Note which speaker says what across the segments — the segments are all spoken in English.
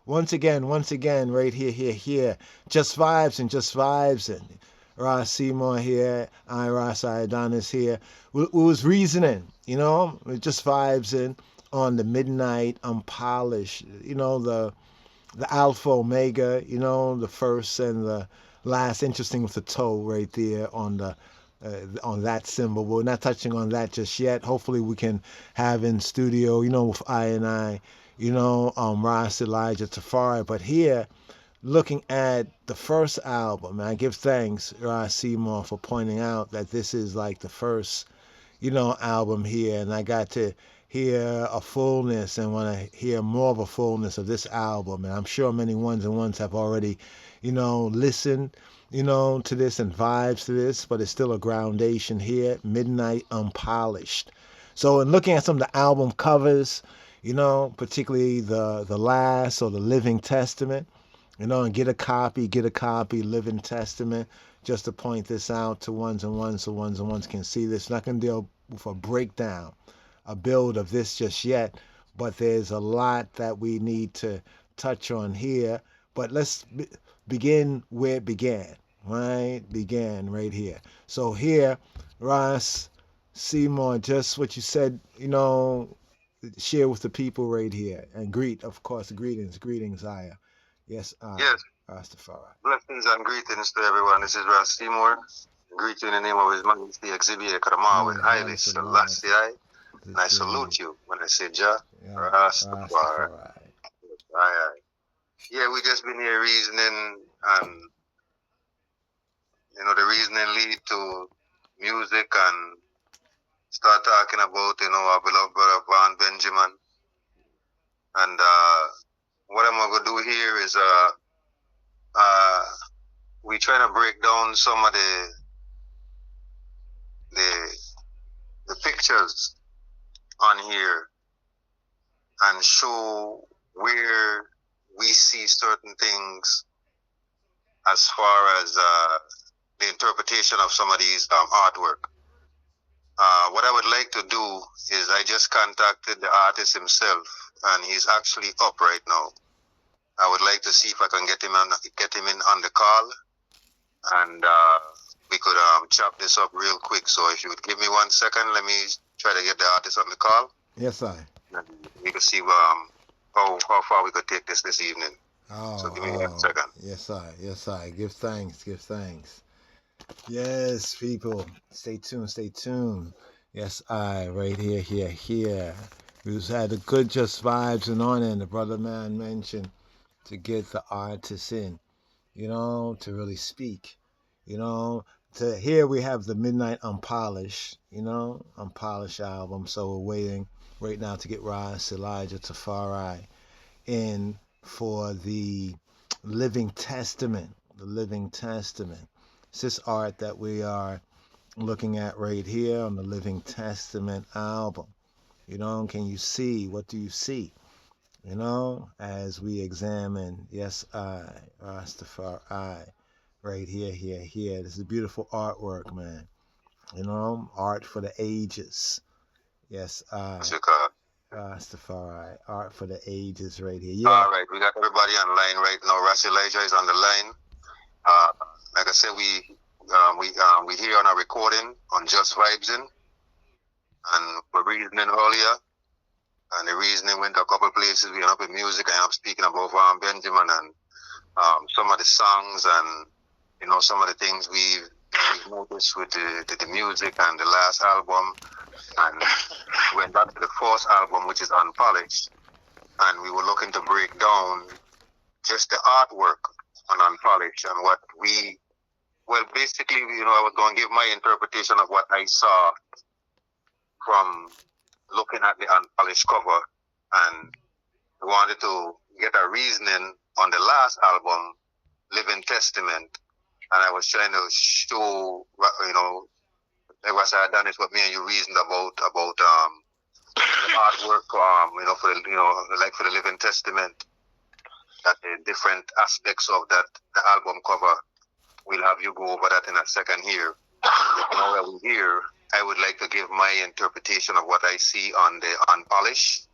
Speaker 1: once again, right here. Just vibes and just vibes and Ross Seymour here, I Rasiadonis here. We was reasoning, just vibes in on the midnight unpolished, the alpha omega, the first and the last. Interesting with the toe right there on that symbol. We're not touching on that just yet. Hopefully we can have in studio, with I and I, Ras Elijah Tafari. But here, looking at the first album, and I give thanks, Ras Seymour, for pointing out that this is like the first, album here, and I got to hear a fullness and want to hear more of a fullness of this album. And I'm sure many ones and ones have already, listened, to this and vibes to this, but it's still a groundation here. Midnight Unpolished. So in looking at some of the album covers, particularly the last or the Living Testament, and get a copy, Living Testament, just to point this out to ones and ones so ones and ones can see this. Not going to deal with a breakdown, a build of this just yet, but there's a lot that we need to touch on here. But let's begin where it began, right? Began right here. So here, Ross Seymour, just what you said, share with the people right here. And of course, greetings, Aya. Yes,
Speaker 2: Yes.
Speaker 1: Rastafari.
Speaker 2: Blessings and greetings to everyone. This is Ras Seymour. Greet you in the name of His Majesty Xavier Karama with Haile Selassie. And I salute you when I say Jah Rastafari. Aye. Yeah, we just been here reasoning, and the reasoning lead to music and start talking about, our beloved brother Van Benjamin. And what I'm going to do here is we trying to break down some of the pictures on here and show where we see certain things as far as the interpretation of some of these artwork. What I would like to do is I just contacted the artist himself, and he's actually up right now. I would like to see if I can get him in on the call, and we could chop this up real quick. So if you would give me 1 second, let me try to get the artist on the call.
Speaker 1: Yes, I.
Speaker 2: And we could see how far we could take this evening. So give me 1 second.
Speaker 1: Yes, I. Give thanks. Yes, people. Stay tuned. Yes, I. Right here. We just had the good just vibes and on, and the brother man mentioned to get the artists in, to really speak, to here we have the Midnight Unpolished, Unpolished album. So we're waiting right now to get Ras Elijah Tafari in for the Living Testament. It's this art that we are looking at right here on the Living Testament album. Can you see? What do you see? As we examine, yes, I, Rastafari, right here. This is beautiful artwork, man. Art for the ages. Yes, I, Rastafari, art for the ages right here. Yeah.
Speaker 2: All right, we got everybody online right now. Ras Elijah is on the line. Like I said, we here on our recording on Just Vibes In, and we're reasoning earlier. And the reasoning went to a couple places. We ended up in music. I ended up speaking about Van Benjamin and some of the songs and, some of the things we've noticed with the music and the last album. And went back to the first album, which is Unpolished. And we were looking to break down just the artwork on Unpolished and what basically, I was going to give my interpretation of what I saw from looking at the Unpolished cover, and we wanted to get a reasoning on the last album, Living Testament, and I was trying to show, Rasiadonis, what me and you reasoned about the artwork, for the Living Testament, that the different aspects of the album cover. We'll have you go over that in a second here. Now that we're here, I would like to give my interpretation of what I see on the Unpolished.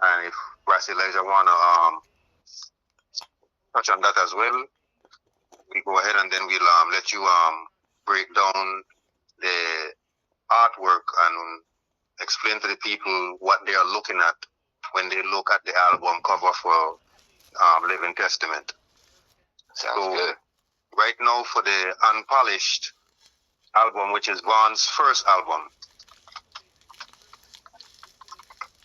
Speaker 2: And if Ras Elijah want touch on that as well, we go ahead and then we'll let you break down the artwork and explain to the people what they are looking at when they look at the album cover for Living Testament.
Speaker 3: Sounds good.
Speaker 2: Right now for the Unpolished album, which is Vaughn's first album,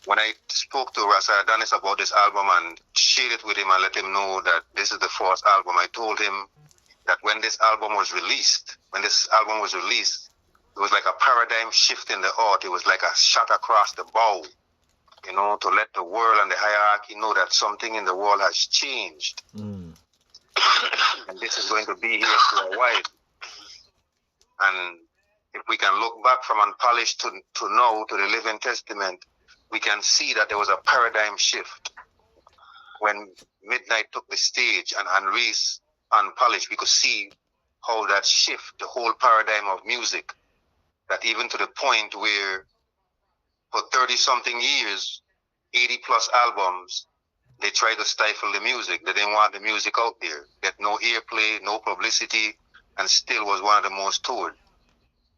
Speaker 2: when I spoke to Rasiadonis about this album and shared it with him and let him know that this is the first album, I told him that when this album was released, it was like a paradigm shift in the art. It was like a shot across the bow, you know, to let the world and the hierarchy know that something in the world has changed. And this is going to be here for a while. And if we can look back from Unpolished to now, to the Living Testament, we can see that there was a paradigm shift. When Midnight took the stage and released Unpolished, we could see how that shift, the whole paradigm of music, that even to the point where for 30-something years, 80-plus albums, they tried to stifle the music. They didn't want the music out there. Get no airplay, no publicity, and still was one of the most toured.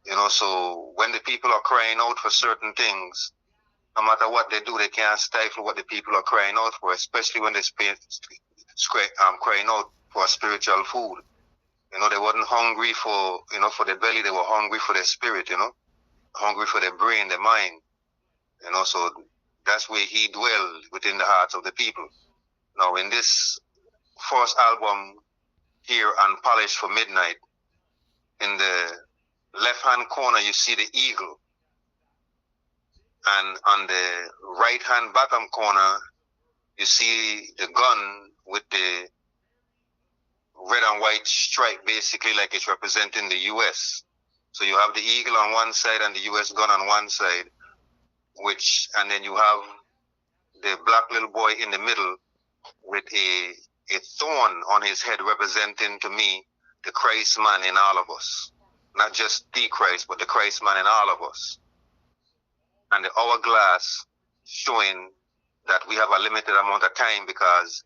Speaker 2: You know, so when the people are crying out for certain things, no matter what they do, they can't stifle what the people are crying out for, especially when they're crying out for spiritual food. You know, they weren't hungry for, you know, for their belly, they were hungry for their spirit, you know, hungry for their brain, their mind. You know, so that's where he dwelled within the hearts of the people. Now, in this first album here, Unpolished for Midnight, in the left-hand corner, you see the eagle. And on the right-hand bottom corner, you see the gun with the red and white stripe, basically like it's representing the U.S. So you have the eagle on one side and the U.S. gun on one side, and then you have the black little boy in the middle with a thorn on his head, representing to me the Christ man in all of us. Not just the Christ, but the Christ man in all of us. And the hourglass showing that we have a limited amount of time, because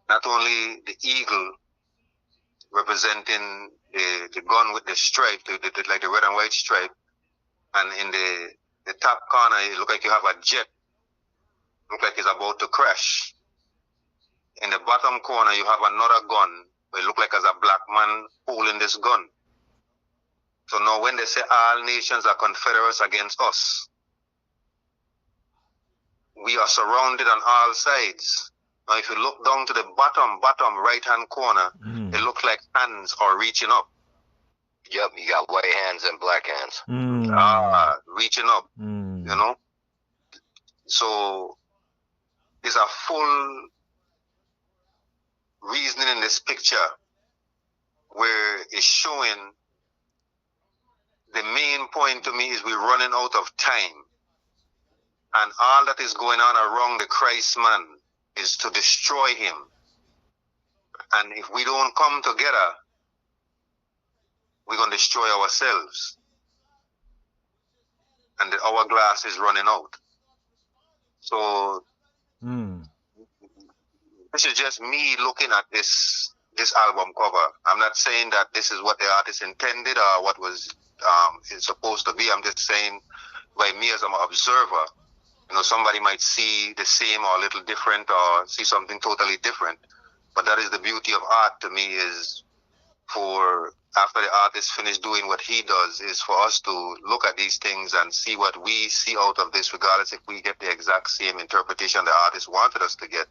Speaker 2: not only the eagle representing the gun with the stripe, like the red and white stripe, and in the top corner, it looks like you have a jet, look like it's about to crash. In the bottom corner, you have another gun, where it looks like as a black man holding this gun. So now when they say all nations are confederates against us, we are surrounded on all sides. Now, if you look down to the bottom right-hand corner, it looks like hands are reaching up.
Speaker 3: Yep, you got white hands and black hands.
Speaker 2: Reaching up, you know? So, there's a full reasoning in this picture where it's showing the main point to me is we're running out of time. And all that is going on around the Christ man is to destroy him. And if we don't come together, we're going to destroy ourselves. And the hourglass is running out. So this is just me looking at this album cover. I'm not saying that this is what the artist intended or what was it's supposed to be. I'm just saying, by me as an observer, you know, somebody might see the same or a little different or see something totally different. But that is the beauty of art to me, is for after the artist finished doing what he does, is for us to look at these things and see what we see out of this, regardless if we get the exact same interpretation the artist wanted us to get.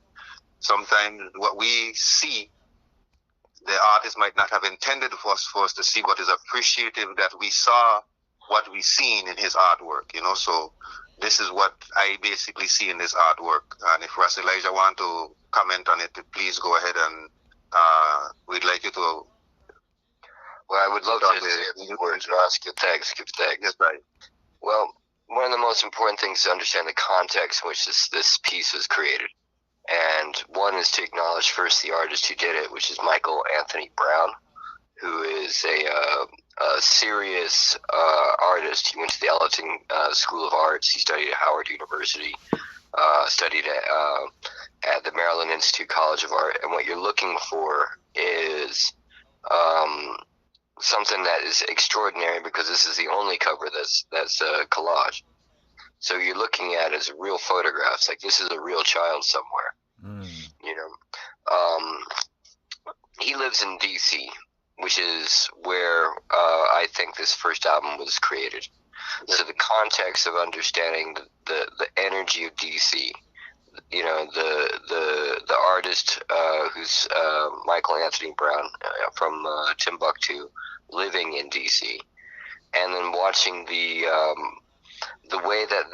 Speaker 2: Sometimes what we see, the artist might not have intended for us to see, but is appreciative that we saw what we seen in his artwork, you know. So this is what I basically see in this artwork. And if Ras Elijah want to comment on it, please go ahead, and we'd like you to.
Speaker 3: Well, I would love to say a few words, Ross. Give thanks.
Speaker 2: Yes, right.
Speaker 3: Well, one of the most important things is to understand the context in which this piece was created. And one is to acknowledge first the artist who did it, which is Michael Anthony Brown, who is a serious artist. He went to the Ellington School of Arts. He studied at Howard University. studied at the Maryland Institute College of Art, and what you're looking for is something that is extraordinary, because this is the only cover that's a collage. So you're looking at it as real photographs, like this is a real child somewhere. You know, he lives in DC, which is where I think this first album was created. So the context of understanding the energy of DC, you know, the artist who's Michael Anthony Brown from Timbuktu, living in DC, and then watching the way that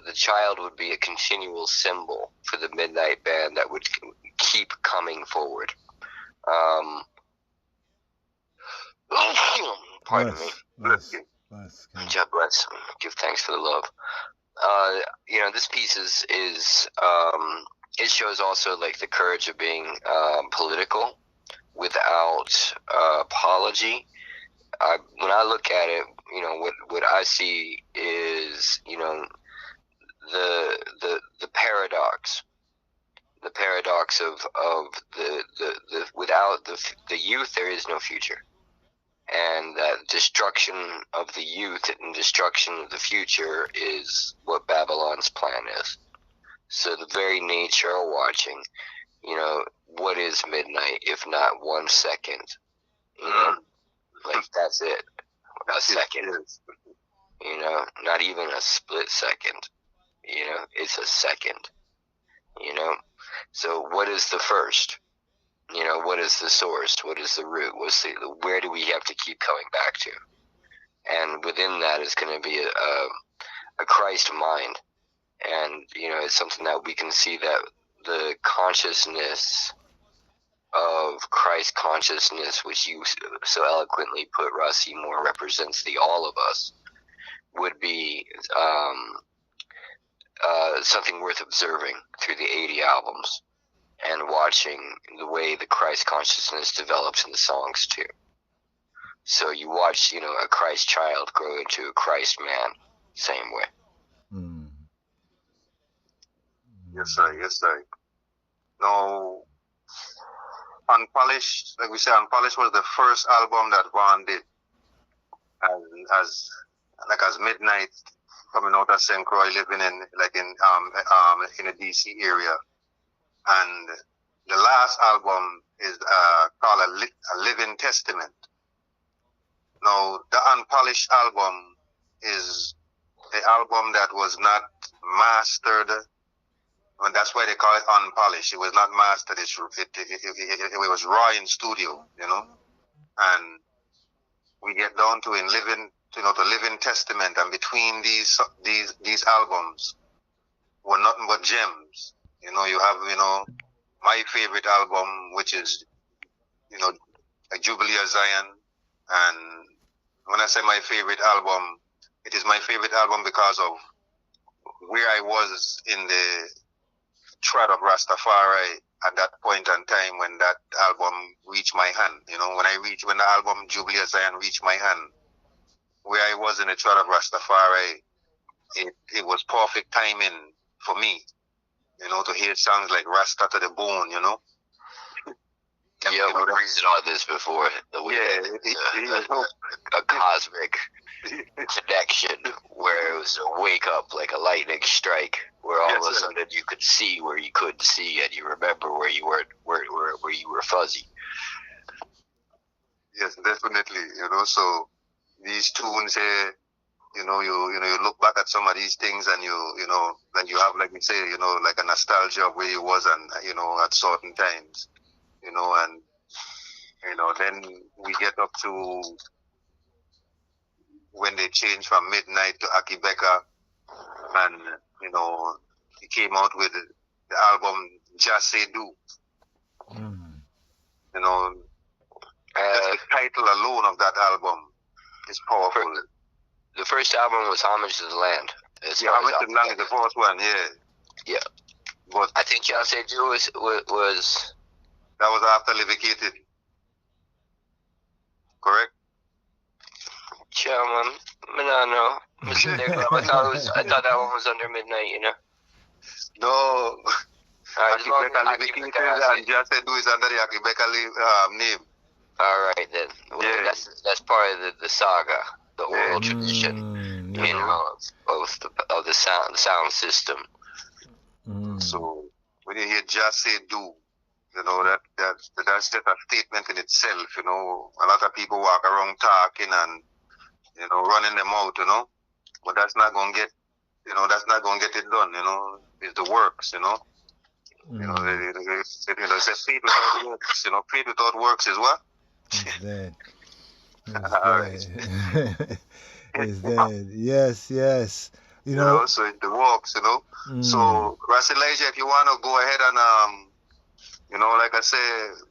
Speaker 3: the child would be a continual symbol for the Midnight Band that would keep coming forward. Pardon me.
Speaker 1: Bless.
Speaker 3: God bless. Give thanks for the love. You know, this piece is it shows also like the courage of being political without apology. When I look at it, you know, what I see is, you know, the paradox. The paradox of the without the youth there is no future, and that destruction of the youth and destruction of the future is what Babylon's plan is. So the very nature of watching, you know, what is midnight if not 1 second? You know, like that's it, a second. You know, not even a split second. You know, it's a second. You know. So what is the first? You know, what is the source? What is the root? Where do we have to keep coming back to? And within that is going to be a Christ mind. And, you know, it's something that we can see that the consciousness of Christ consciousness, which you so eloquently put, Rasi, more represents the all of us, would be something worth observing through the 80 albums and watching the way the Christ consciousness develops in the songs too. So you watch, you know, a Christ child grow into a Christ man, same way.
Speaker 2: Yes, sir. Yes, sir. No, Unpolished, like we say, Unpolished was the first album that Vaughn did as Midnight, coming out of St. Croix, living in a DC area. And the last album is called a Living Testament. Now, the Unpolished album is the album that was not mastered, and that's why they call it Unpolished. It was not mastered. It was raw in studio, you know. And we get down to the Living Testament, and between these albums were nothing but gems. You know, you have, you know, my favorite album, which is, you know, a Jubilee of Zion. And when I say my favorite album, it is my favorite album because of where I was in the thread of Rastafari at that point in time when that album reached my hand. You know, when the album Jubilee of Zion reached my hand, where I was in the thread of Rastafari, it was perfect timing for me. You know, to hear songs like Rasta to the Bone, you know.
Speaker 3: Yeah, we've reasoned on this before. A cosmic connection where it was a wake up, like a lightning strike, where all of a sudden you could see where you couldn't see, and you remember where you were fuzzy.
Speaker 2: Yes, definitely. You know, so these tunes here, you look back at some of these things, and you have, like we say, you know, like a nostalgia of where you was, and you know, at certain times, you know, and you know, then we get up to when they changed from Midnight to AKAE BEKA, and you know, he came out with the album Just Say Do. You know, just the title alone of that album is powerful.
Speaker 3: The first album was Homage to the Land.
Speaker 2: Homage to the Land is the first one, yeah.
Speaker 3: Yeah.
Speaker 2: But
Speaker 3: I think Just Say Do was
Speaker 2: that was after Levicated. Correct?
Speaker 3: No. I thought that one was under Midnight, you know.
Speaker 2: No.
Speaker 3: As long
Speaker 2: Akabucca
Speaker 3: as
Speaker 2: Living
Speaker 3: Akabucca
Speaker 2: and just do is under the Akabucca name.
Speaker 3: all right then. Well,
Speaker 2: Yeah.
Speaker 3: that's part of the saga, the oral
Speaker 2: Yeah.
Speaker 3: tradition,
Speaker 1: Yeah.
Speaker 3: you know, of the sound system.
Speaker 2: So when you hear just say do, you know, that's just a statement in itself, you know. A lot of people walk around talking and, you know, running them out, you know. But that's not gonna get, you know, that's not gonna get it done, you know. It's the works, you know. You know, it's faith without works, you know. Faith without works is what?
Speaker 1: It's dead. It's
Speaker 2: All right.
Speaker 1: dead. It's dead. Yes, yes. You
Speaker 2: You
Speaker 1: know.
Speaker 2: know, so it works, you know. So Rasiadonis, if you wanna go ahead and you know, like I say,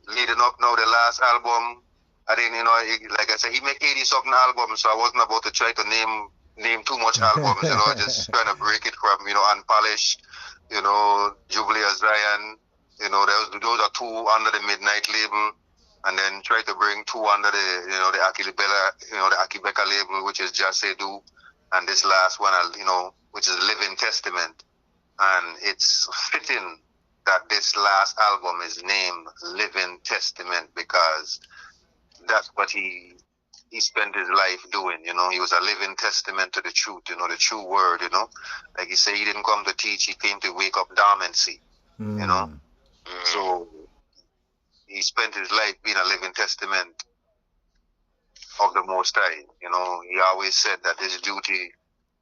Speaker 2: leading up now the last album, I didn't, you know, like I said, he made 80 something albums, so I wasn't about to try to name too much albums, you know, just trying to break it from, you know, Unpolished, you know, Jubilee of Zion, you know, those are two under the Midnight label, and then try to bring two under the, you know, the AKAE BEKA label, which is Just Say Do, and this last one, you know, which is Living Testament, and it's fitting that this last album is named Living Testament because that's what he spent his life doing, you know. He was a living testament to the truth, you know, the true word, you know. Like he said, he didn't come to teach, he came to wake up dormancy, you know. So he spent his life being a living testament of the Most High, you know. He always said that his duty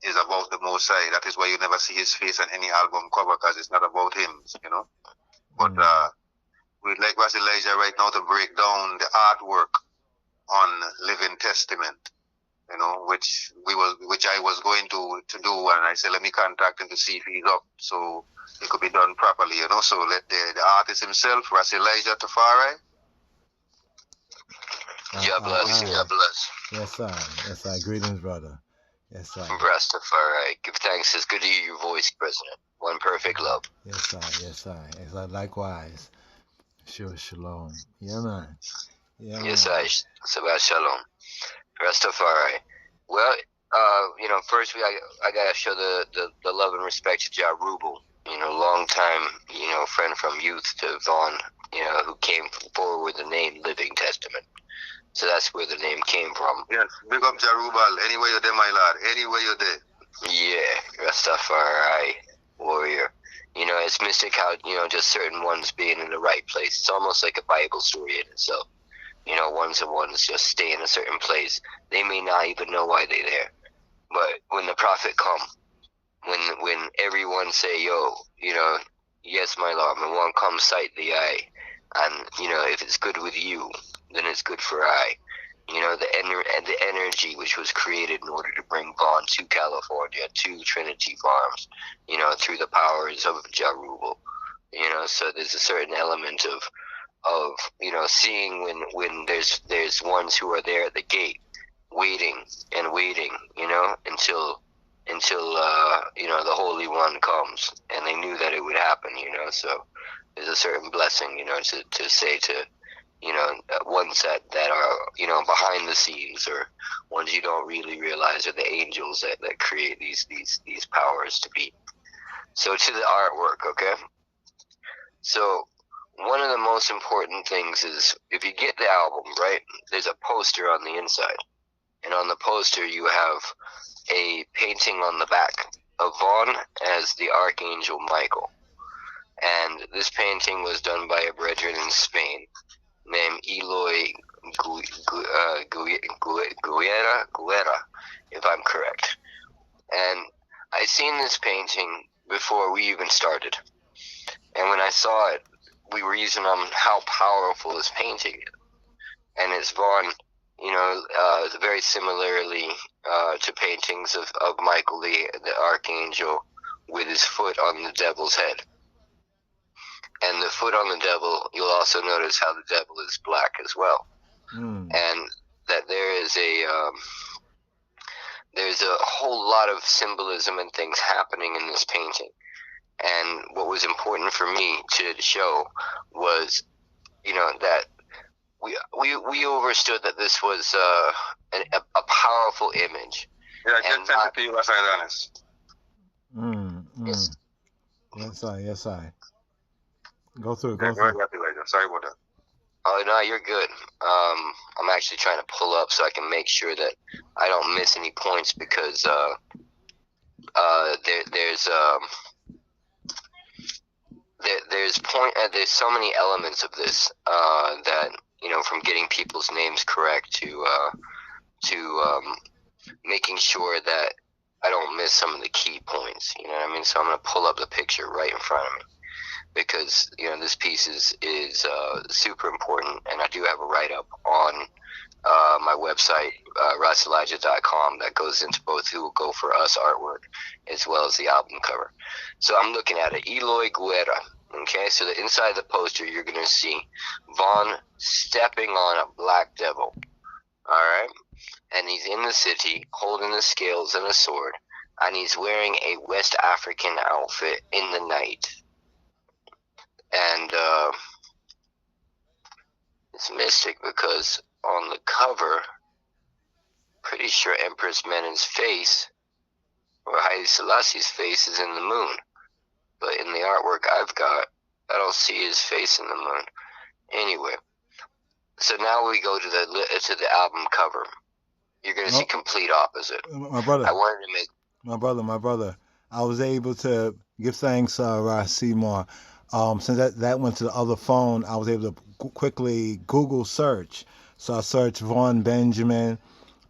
Speaker 2: is about the Most High. That is why you never see his face on any album cover, because it's not about him, you know. But we'd like Rasiadonis right now to break down the artwork on Living Testament, you know, which I was going to do, and I said let me contact him to see if he's up, so it could be done properly, you know. So let the artist himself, Rasiadonis Tafari.
Speaker 3: God bless. God bless.
Speaker 1: Yes, sir. Yes, sir. Greetings, brother. Yes, sir.
Speaker 3: Rastafari. Give thanks. It's good to hear your voice, President. One perfect love.
Speaker 1: Yes, sir. Yes, sir. Yes, sir. Likewise. Sure, shalom. Yeah, man. Yeah,
Speaker 3: Yes,
Speaker 1: man.
Speaker 3: Shabbat Shalom. Rastafari. Well, you know, first I gotta show the love and respect to Ja Rubel, you know, long time, you know, friend from youth to Vaughn, you know, who came forward with the name Living Testament. So that's where the name came from.
Speaker 2: Yes, big up Ja Rubel. Anywhere you're there, my lad. Anywhere you're there.
Speaker 3: Yeah, Rastafari, warrior. You know, it's mystic how, you know, just certain ones being in the right place. It's almost like a Bible story in itself. You know, ones and ones just stay in a certain place. They may not even know why they're there. But when the prophet come, when everyone say, yo, you know, yes, my Lord, when one comes sight the eye, and, you know, if it's good with you, then it's good for I. You know, the energy which was created in order to bring Vaughn to California, to Trinity Farms, you know, through the powers of Ja Rubel. You know, so there's a certain element of you know, seeing when there's ones who are there at the gate waiting and waiting, you know, until you know, the Holy One comes, and they knew that it would happen, you know. So there's a certain blessing, you know, to say to, you know, ones that are, you know, behind the scenes, or ones you don't really realize are the angels that create these powers to be. So to the artwork, okay. So one of the most important things is, if you get the album, right, there's a poster on the inside. And on the poster you have a painting on the back of Vaughn as the Archangel Michael. And this painting was done by a brethren in Spain named Eloy Guerra, if I'm correct. And I seen this painting before we even started. And when I saw it, we reasoned on how powerful this painting is. And it's Vaughn, you know, very similarly to paintings of Michael the Archangel with his foot on the devil's head. And the foot on the devil, you'll also notice how the devil is black as well. And that there's a whole lot of symbolism and things happening in this painting. And what was important for me to show was, you know, that we understood that this was a powerful image.
Speaker 2: Yeah, I just sent it to you, Rasiadonis.
Speaker 3: Yes.
Speaker 1: Yes, I. Go through it.
Speaker 2: Yeah,
Speaker 1: Go
Speaker 2: go ahead,
Speaker 1: through.
Speaker 2: Rasi Leisure. Sorry about that.
Speaker 3: Oh no, you're good. I'm actually trying to pull up so I can make sure that I don't miss any points because there's so many elements of this that from getting people's names correct to making sure that I don't miss some of the key points. You know what I mean? So I'm gonna pull up the picture right in front of me because this piece is super important, and I do have a write up on my website, Rasiadonis.com, that goes into both who will go for us artwork as well as the album cover. So I'm looking at it. Eloy Guerra. Okay, so the inside of the poster, you're going to see Vaughn stepping on a black devil. All right? And he's in the city holding the scales and a sword, and he's wearing a West African outfit in the night. And it's mystic because on the cover, pretty sure Empress Menen's face or Haile Selassie's face is in the moon, but in the artwork I've got, I don't see his face in the moon. Anyway, so now we go to the album cover. You're gonna see complete opposite.
Speaker 1: My brother.
Speaker 3: I wanted to make
Speaker 1: My brother. I was able to give thanks, Seymour. Since that went to the other phone, I was able to quickly Google search. So I searched Vaughn Benjamin,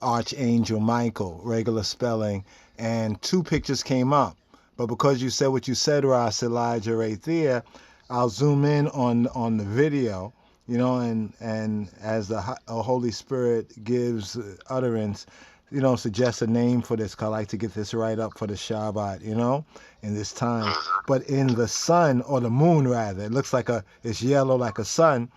Speaker 1: Archangel Michael, regular spelling, and two pictures came up. But because you said what you said, Ross Elijah, right there, I'll zoom in on the video, and as the Holy Spirit gives utterance, suggest a name for this, 'cause I like to get this right up for the Shabbat, in this time. But in the sun, or the moon rather, it looks like it's yellow like a sun.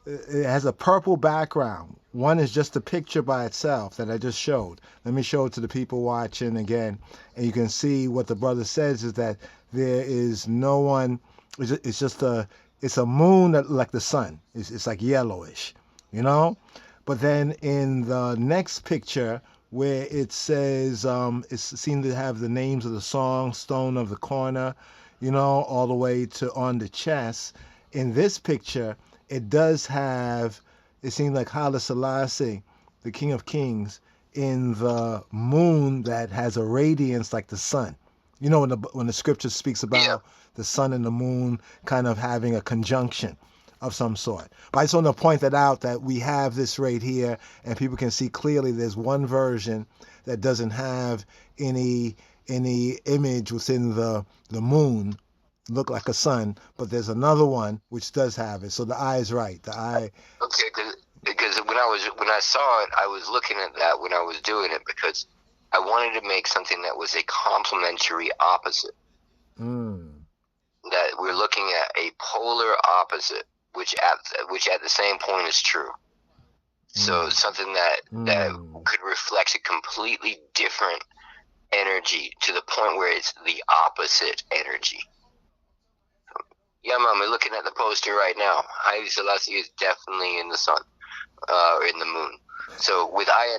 Speaker 1: It has a purple background. One is just a picture by itself that I just showed. Let me show it to the people watching again, and you can see what the brother says is that there is no one. It's a moon that like the sun. It's like yellowish, But then in the next picture, where it says it seemed to have the names of the song, Stone of the Corner, all the way to on the chest. In this picture, it does have, it seems like Haile Selassie, the King of Kings, in the moon that has a radiance like the sun. When the scripture speaks about the sun and the moon kind of having a conjunction of some sort. But I just want to point that out, that we have this right here, and people can see clearly there's one version that doesn't have any image within the moon look like a sun, but there's another one which does have it. So the eye is right. The eye.
Speaker 3: Okay, because when I saw it, I was looking at that when I was doing it because I wanted to make something that was a complementary opposite. That we're looking at a polar opposite, which at the same point is true. So something that could reflect a completely different energy to the point where it's the opposite energy. Yeah, Mom, we're looking at the poster right now. Haile Selassie is definitely in the sun, in the moon. So with I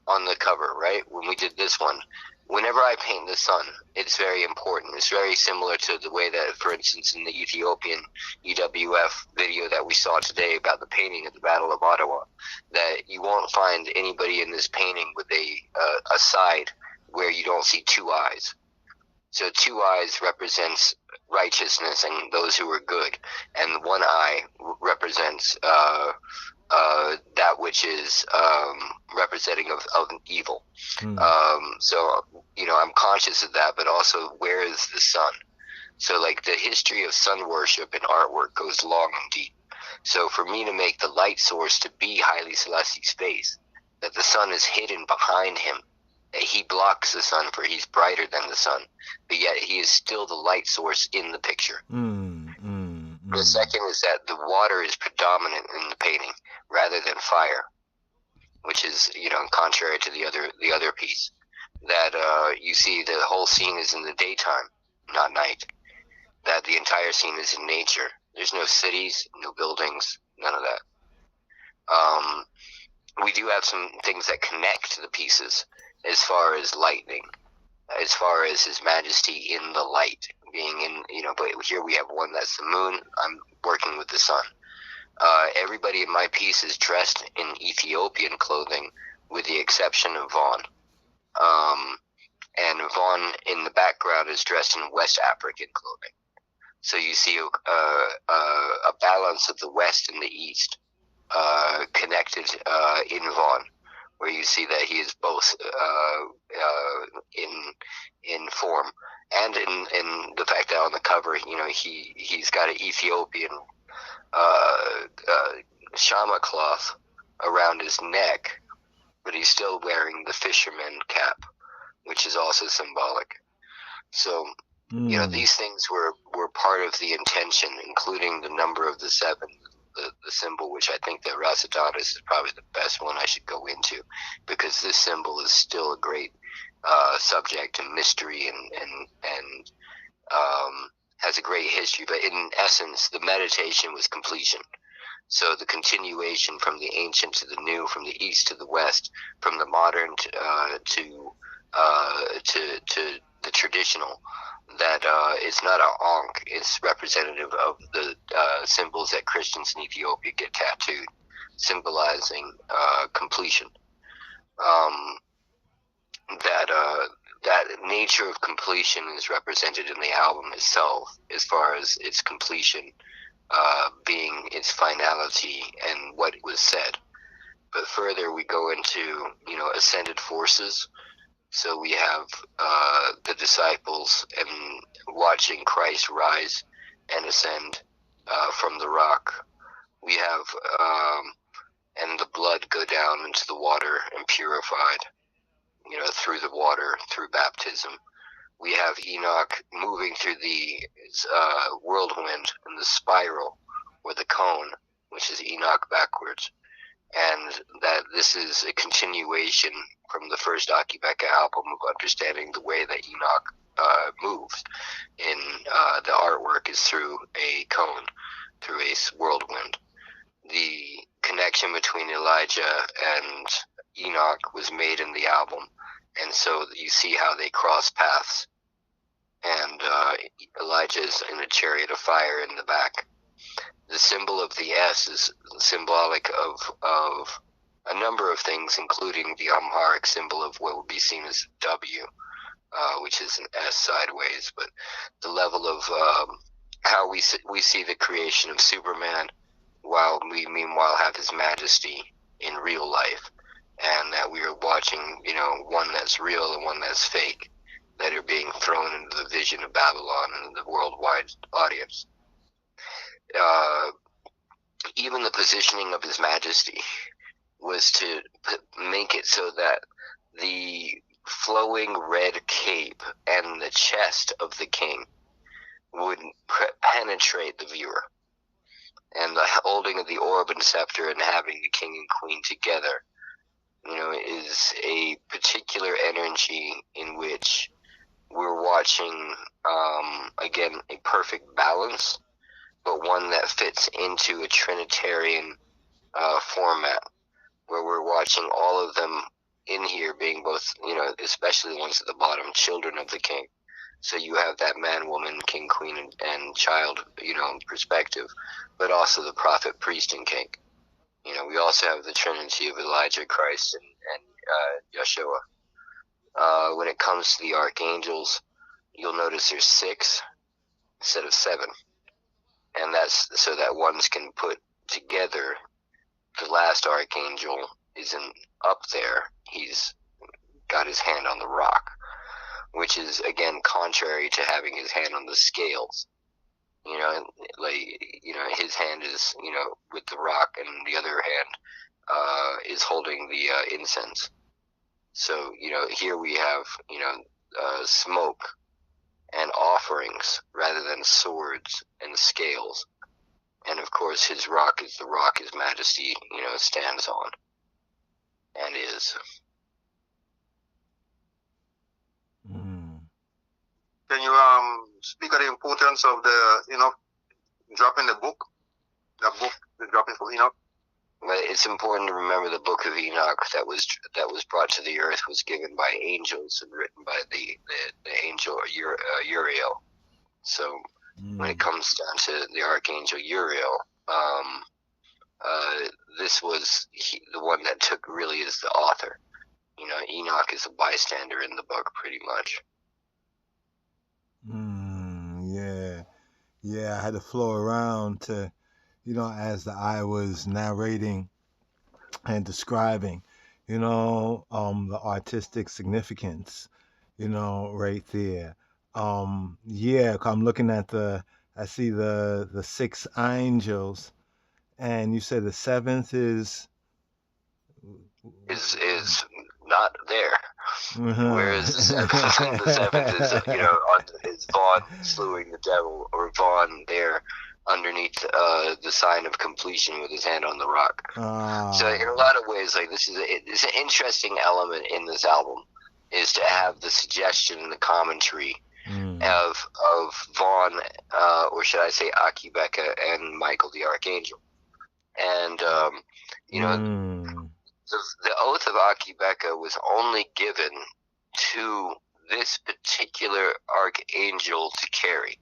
Speaker 3: on the cover, right, when we did this one, whenever I paint the sun, it's very important. It's very similar to the way that, for instance, in the Ethiopian EWF video that we saw today about the painting at the Battle of Ottawa, that you won't find anybody in this painting with a side where you don't see two eyes. So two eyes represents righteousness and those who are good, and one eye represents that which is representing of evil. So I'm conscious of that, but also where is the sun? So like the history of sun worship and artwork goes long and deep. So for me to make the light source to be Haile Selassie's face, that the sun is hidden behind him, that he blocks the sun for he's brighter than the sun, but yet he is still the light source in the picture. The second is that the water is predominant in the painting rather than fire, which is contrary to the other piece, that you see the whole scene is in the daytime, not night, that the entire scene is in nature. There's no cities, no buildings, none of that. We do have some things that connect the pieces as far as lightning. as far as His Majesty in the light, being in, but here we have one that's the moon. I'm working with the sun. Everybody in my piece is dressed in Ethiopian clothing, with the exception of Vaughn. And Vaughn in the background is dressed in West African clothing. So you see a balance of the West and the East connected in Vaughn, where you see that he is both in form and in the fact that on the cover, he's got an Ethiopian shama cloth around his neck, but he's still wearing the fisherman cap, which is also symbolic. So, these things were part of the intention, including the number of the 7, the symbol, which I think that Rasiadonis is probably the best one I should go into, because this symbol is still a great subject and mystery and has a great history. But in essence, the meditation was completion. So the continuation from the ancient to the new, from the east to the west, from the modern to the traditional. That it's not an ankh, it's representative of the symbols that Christians in Ethiopia get tattooed, symbolizing completion. That nature of completion is represented in the album itself, as far as its completion being its finality and what was said. But further, we go into ascended forces. So we have the disciples and watching Christ rise and ascend from the rock. We have and the blood go down into the water and purified, through the water, through baptism. We have Enoch moving through the whirlwind and the spiral, or the cone, which is Enoch backwards. And that this is a continuation from the first AKAE BEKA album of understanding the way that Enoch moves in the artwork is through a cone, through a whirlwind. The connection between Elijah and Enoch was made in the album, and so you see how they cross paths, and Elijah's in a chariot of fire in the back. The symbol of the S is symbolic of a number of things, including the Amharic symbol of what would be seen as W, which is an S sideways. But the level of how we see the creation of Superman, while we meanwhile have His Majesty in real life, and that we are watching, one that's real and one that's fake, that are being thrown into the vision of Babylon and the worldwide audience. Even the positioning of His Majesty was to make it so that the flowing red cape and the chest of the king would penetrate the viewer. And the holding of the orb and scepter and having the king and queen together, is a particular energy in which we're watching, again, a perfect balance, but one that fits into a Trinitarian format, where we're watching all of them in here being both, especially the ones at the bottom, children of the king. So you have that man, woman, king, queen, and child, perspective, but also the prophet, priest, and king. We also have the Trinity of Elijah, Christ, and Yeshua. When it comes to the archangels, you'll notice there's 6 instead of 7. And that's so that ones can put together. The last archangel isn't up there. He's got his hand on the rock, which is, again, contrary to having his hand on the scales. His hand is, with the rock, and the other hand is holding the incense. So, here we have, smoke and offerings rather than swords and scales. And of course, his rock is the rock His Majesty, stands on and is.
Speaker 2: Can you speak of the importance of the dropping the book, the dropping from Enoch?
Speaker 3: it's important to remember the Book of Enoch that was brought to the earth was given by angels and written by the angel Uriel. So when it comes down to the archangel Uriel, this was the one that took really as the author. You know, Enoch is a bystander in the book, pretty much.
Speaker 1: Yeah. I had to flow around to, as the I was narrating and describing, the artistic significance, right there. I'm looking at I see the 6 angels, and you said the 7th is
Speaker 3: not there. Whereas the 7th, the 7th is Vaughn slewing the devil, or Vaughn there underneath the sign of completion with his hand on the rock. So in a lot of ways, like it's an interesting element in this album, is to have the suggestion and the commentary of Vaughn, or should I say Akabucca, and Michael the Archangel. And the oath of Akabucca was only given to this particular archangel to carry.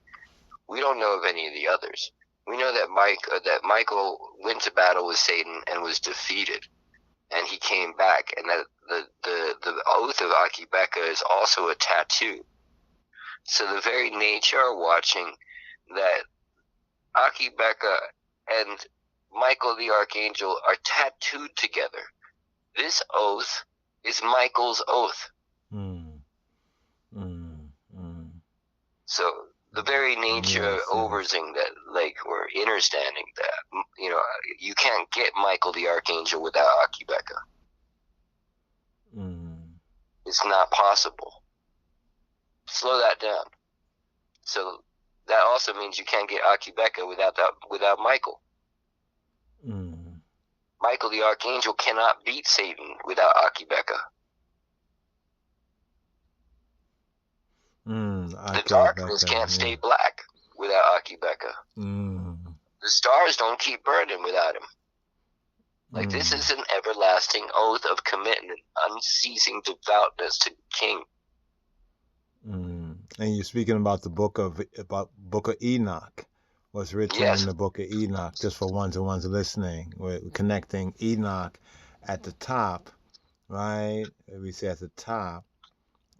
Speaker 3: We don't know of any of the others. We know that Michael went to battle with Satan and was defeated, and he came back, and that the oath of Akabucca is also a tattoo. So the very nature of watching that Akabucca and Michael the Archangel are tattooed together. This oath is Michael's oath. So the very nature oversing that, like, or understanding that, you can't get Michael the Archangel without Akabucca. It's not possible. Slow that down. So that also means you can't get Akabucca without Michael. Michael the Archangel cannot beat Satan without Akabucca. The darkness can't stay black without Akabucca. The stars don't keep burning without him. Like, this is an everlasting oath of commitment, unceasing devoutness to King.
Speaker 1: And you're speaking about the book of Enoch. What's written in the book of Enoch, just for ones listening. We're connecting Enoch at the top, right? We see at the top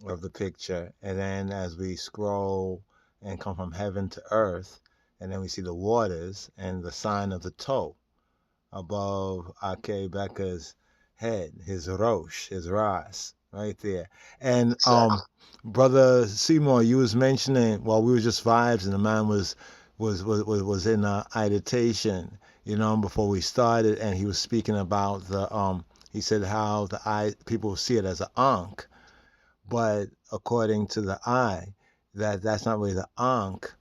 Speaker 1: of the picture, and then as we scroll and come from heaven to earth, and then we see the waters and the sign of the toe above AKAE BEKA's head, his Rosh, his Ras, right there. And Brother Seymour, you was mentioning, we were just vibes, and the man was in meditation, before we started, and he was speaking about he said how people see it as an Ankh, but according to the eye, that's not really the Ankh,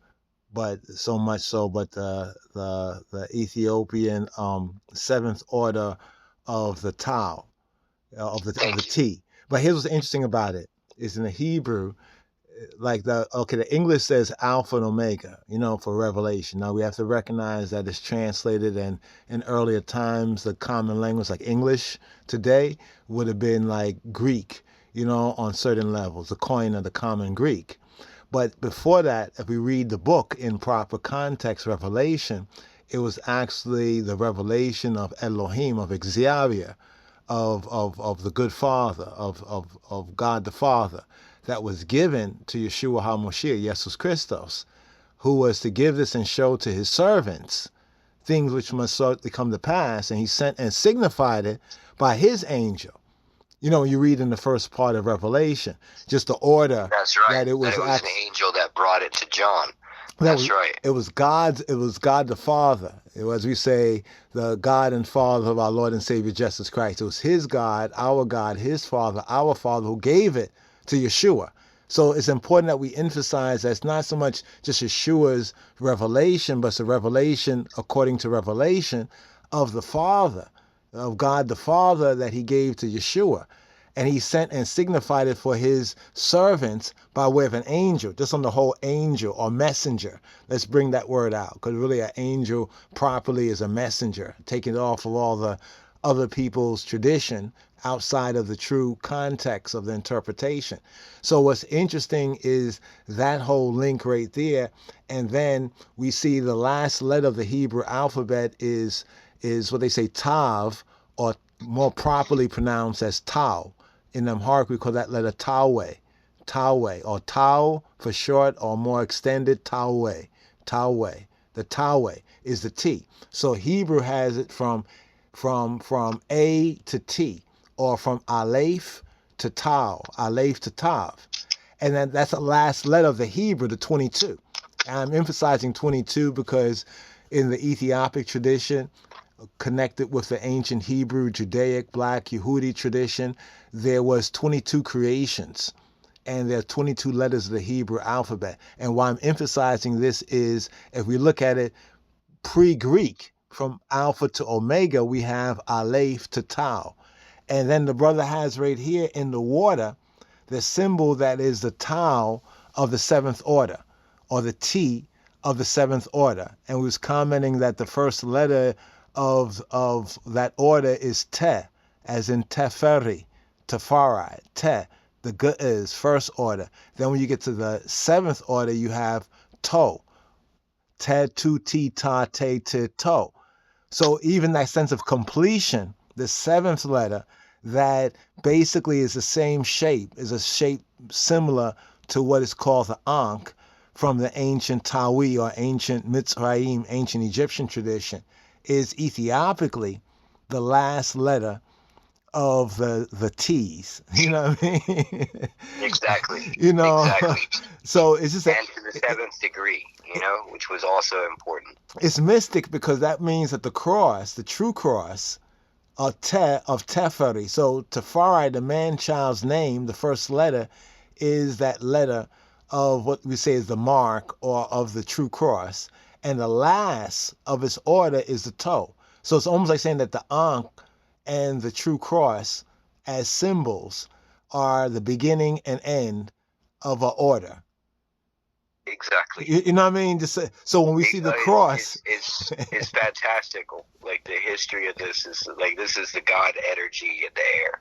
Speaker 1: but so much so, but the Ethiopian 7th order of the Tau, of the T. But here's what's interesting about it, is in the Hebrew, like the English says Alpha and Omega, for revelation. Now we have to recognize that it's translated, and in earlier times, the common language like English today would have been like Greek, on certain levels, the coin of the common Greek. But before that, if we read the book in proper context, Revelation, it was actually the revelation of Elohim, of Xavier, of the good Father, of God the Father, that was given to Yeshua HaMashiach, Jesus Christos, who was to give this and show to his servants things which must certainly come to pass, and he sent and signified it by his angel. You read in the first part of Revelation, just the order.
Speaker 3: That's right.
Speaker 1: That it was
Speaker 3: an angel that brought it to John. That's right.
Speaker 1: It was God the Father. It was, we say, the God and Father of our Lord and Savior Jesus Christ. It was his God, his Father, our Father, who gave it to Yeshua. So it's important that we emphasize that it's not so much just Yeshua's revelation, but it's a revelation according to revelation of the Father, of God the Father, that he gave to Yeshua. And he sent and signified it for his servants by way of an angel, just on the whole angel or messenger. Let's bring that word out, because really an angel properly is a messenger, taking it off of all the other people's tradition outside of the true context of the interpretation. So what's interesting is that whole link right there. And then we see the last letter of the Hebrew alphabet is what they say Tav, or more properly pronounced as Tau. In Amharic, we call that letter Tawe, or Tau for short, or more extended Tawe. The Tawe is the T. So Hebrew has it from A to T, or from Aleph to Tau, Aleph to Tav. And then that's the last letter of the Hebrew, the 22. And I'm emphasizing 22 because in the Ethiopic tradition, connected with the ancient Hebrew, Judaic, Black, Yehudi tradition, there was 22 creations. And there are 22 letters of the Hebrew alphabet. And why I'm emphasizing this is, if we look at it pre-Greek, from Alpha to Omega, we have Aleph to Tau. And then the brother has right here in the water the symbol that is the Tau of the seventh order, or the T of the seventh order. And we was commenting that the first letter of that order is Te, as in Tafari, Te. The good is first order. Then when you get to the seventh order, you have To, Te, Tu, Ti, Ta, Te, Ti, To. So even that sense of completion, the seventh letter, that basically is the same shape, is a shape similar to what is called the Ankh from the ancient Tawi, or ancient Mitzrayim, ancient Egyptian tradition, is Ethiopically the last letter of the T's. You know what I mean?
Speaker 3: Exactly.
Speaker 1: You know,
Speaker 3: Exactly.
Speaker 1: so it's just
Speaker 3: And to the seventh degree, which was also important.
Speaker 1: It's mystic, because that means that the cross, the true cross, of Teferi. So Tafari, the man-child's name, the first letter, is that letter of what we say is the mark, or of the true cross. And the last of its order is the toe. So it's almost like saying that the Ankh and the true cross as symbols are the beginning and end of an order.
Speaker 3: Exactly.
Speaker 1: You know what I mean? Just so when we see the cross,
Speaker 3: it's fantastical. Like the history of this is like, this is the God energy in the air.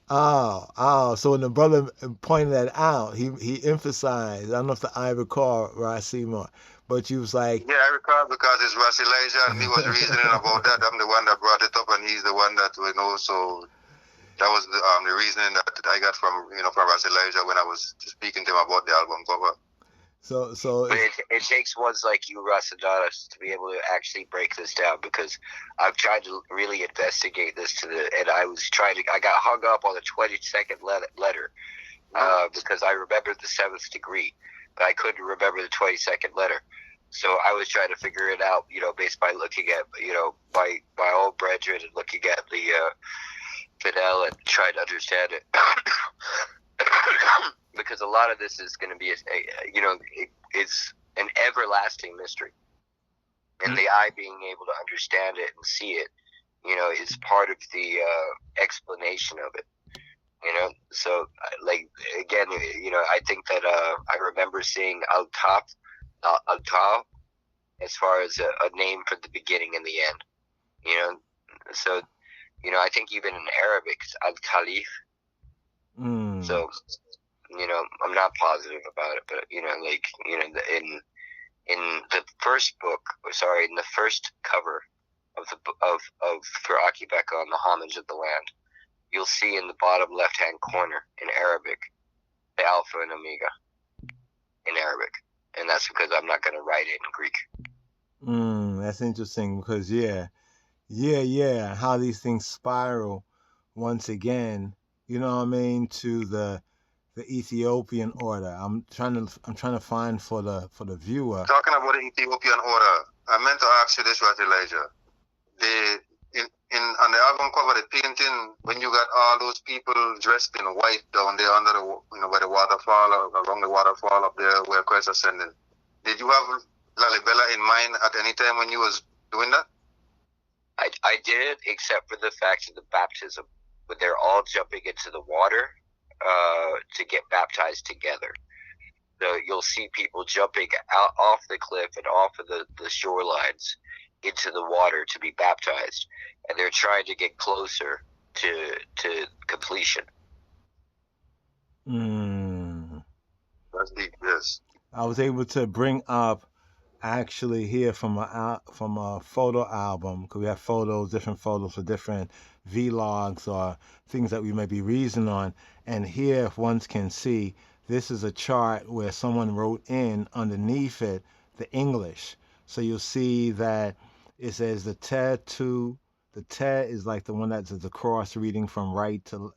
Speaker 1: So when the brother pointed that out, he emphasized. I don't know if I recall, Rasimo, but you was like,
Speaker 2: yeah, I recall, because it's Rasiadonis, and he was reasoning about that. I'm the one that brought it up, and he's the one that so that was the reasoning that I got from Rasiadonis when I was speaking to him about the album cover.
Speaker 1: So
Speaker 3: but it takes ones like you, Rasiadonis, to be able to actually break this down, because I've tried to really investigate this and I got hung up on the 22nd letter, because I remembered the seventh degree, but I couldn't remember the 22nd letter. So I was trying to figure it out, based by looking at, my old brethren, and looking at the Fidel, and trying to understand it. Because a lot of this is going to be, it's an everlasting mystery. And the eye being able to understand it and see it, is part of the explanation of it. So like, again, I think that I remember seeing Al-Taf, as far as a name for the beginning and the end. So, I think even in Arabic, it's Al-Khalif. So, I'm not positive about it, but in the first book, in the first cover of for AKAE BEKA on the Homage of the Land, you'll see in the bottom left-hand corner in Arabic the Alpha and Omega in Arabic, and that's because I'm not going to write it in Greek.
Speaker 1: That's interesting, because how these things spiral once again. You know what I mean, to the Ethiopian order. I'm trying to find for the viewer.
Speaker 2: Talking about the Ethiopian order, I meant to ask you this, Elijah. On the album cover, the painting, when you got all those people dressed in white down there under the by the waterfall, around the waterfall up there where Christ ascended, did you have Lalibela in mind at any time when you was doing that?
Speaker 3: I did, except for the fact of the baptism, but they're all jumping into the water to get baptized together. So you'll see people jumping out off the cliff and off of the shorelines into the water to be baptized, and they're trying to get closer to completion.
Speaker 2: That's deep. Yes.
Speaker 1: I was able to bring up actually here from a photo album, because we have photos, different photos for different vlogs or things that we may be reasoning on. And here, if one can see, this is a chart where someone wrote in underneath it the English. So you'll see that it says the the te is like the one that's the cross reading from right to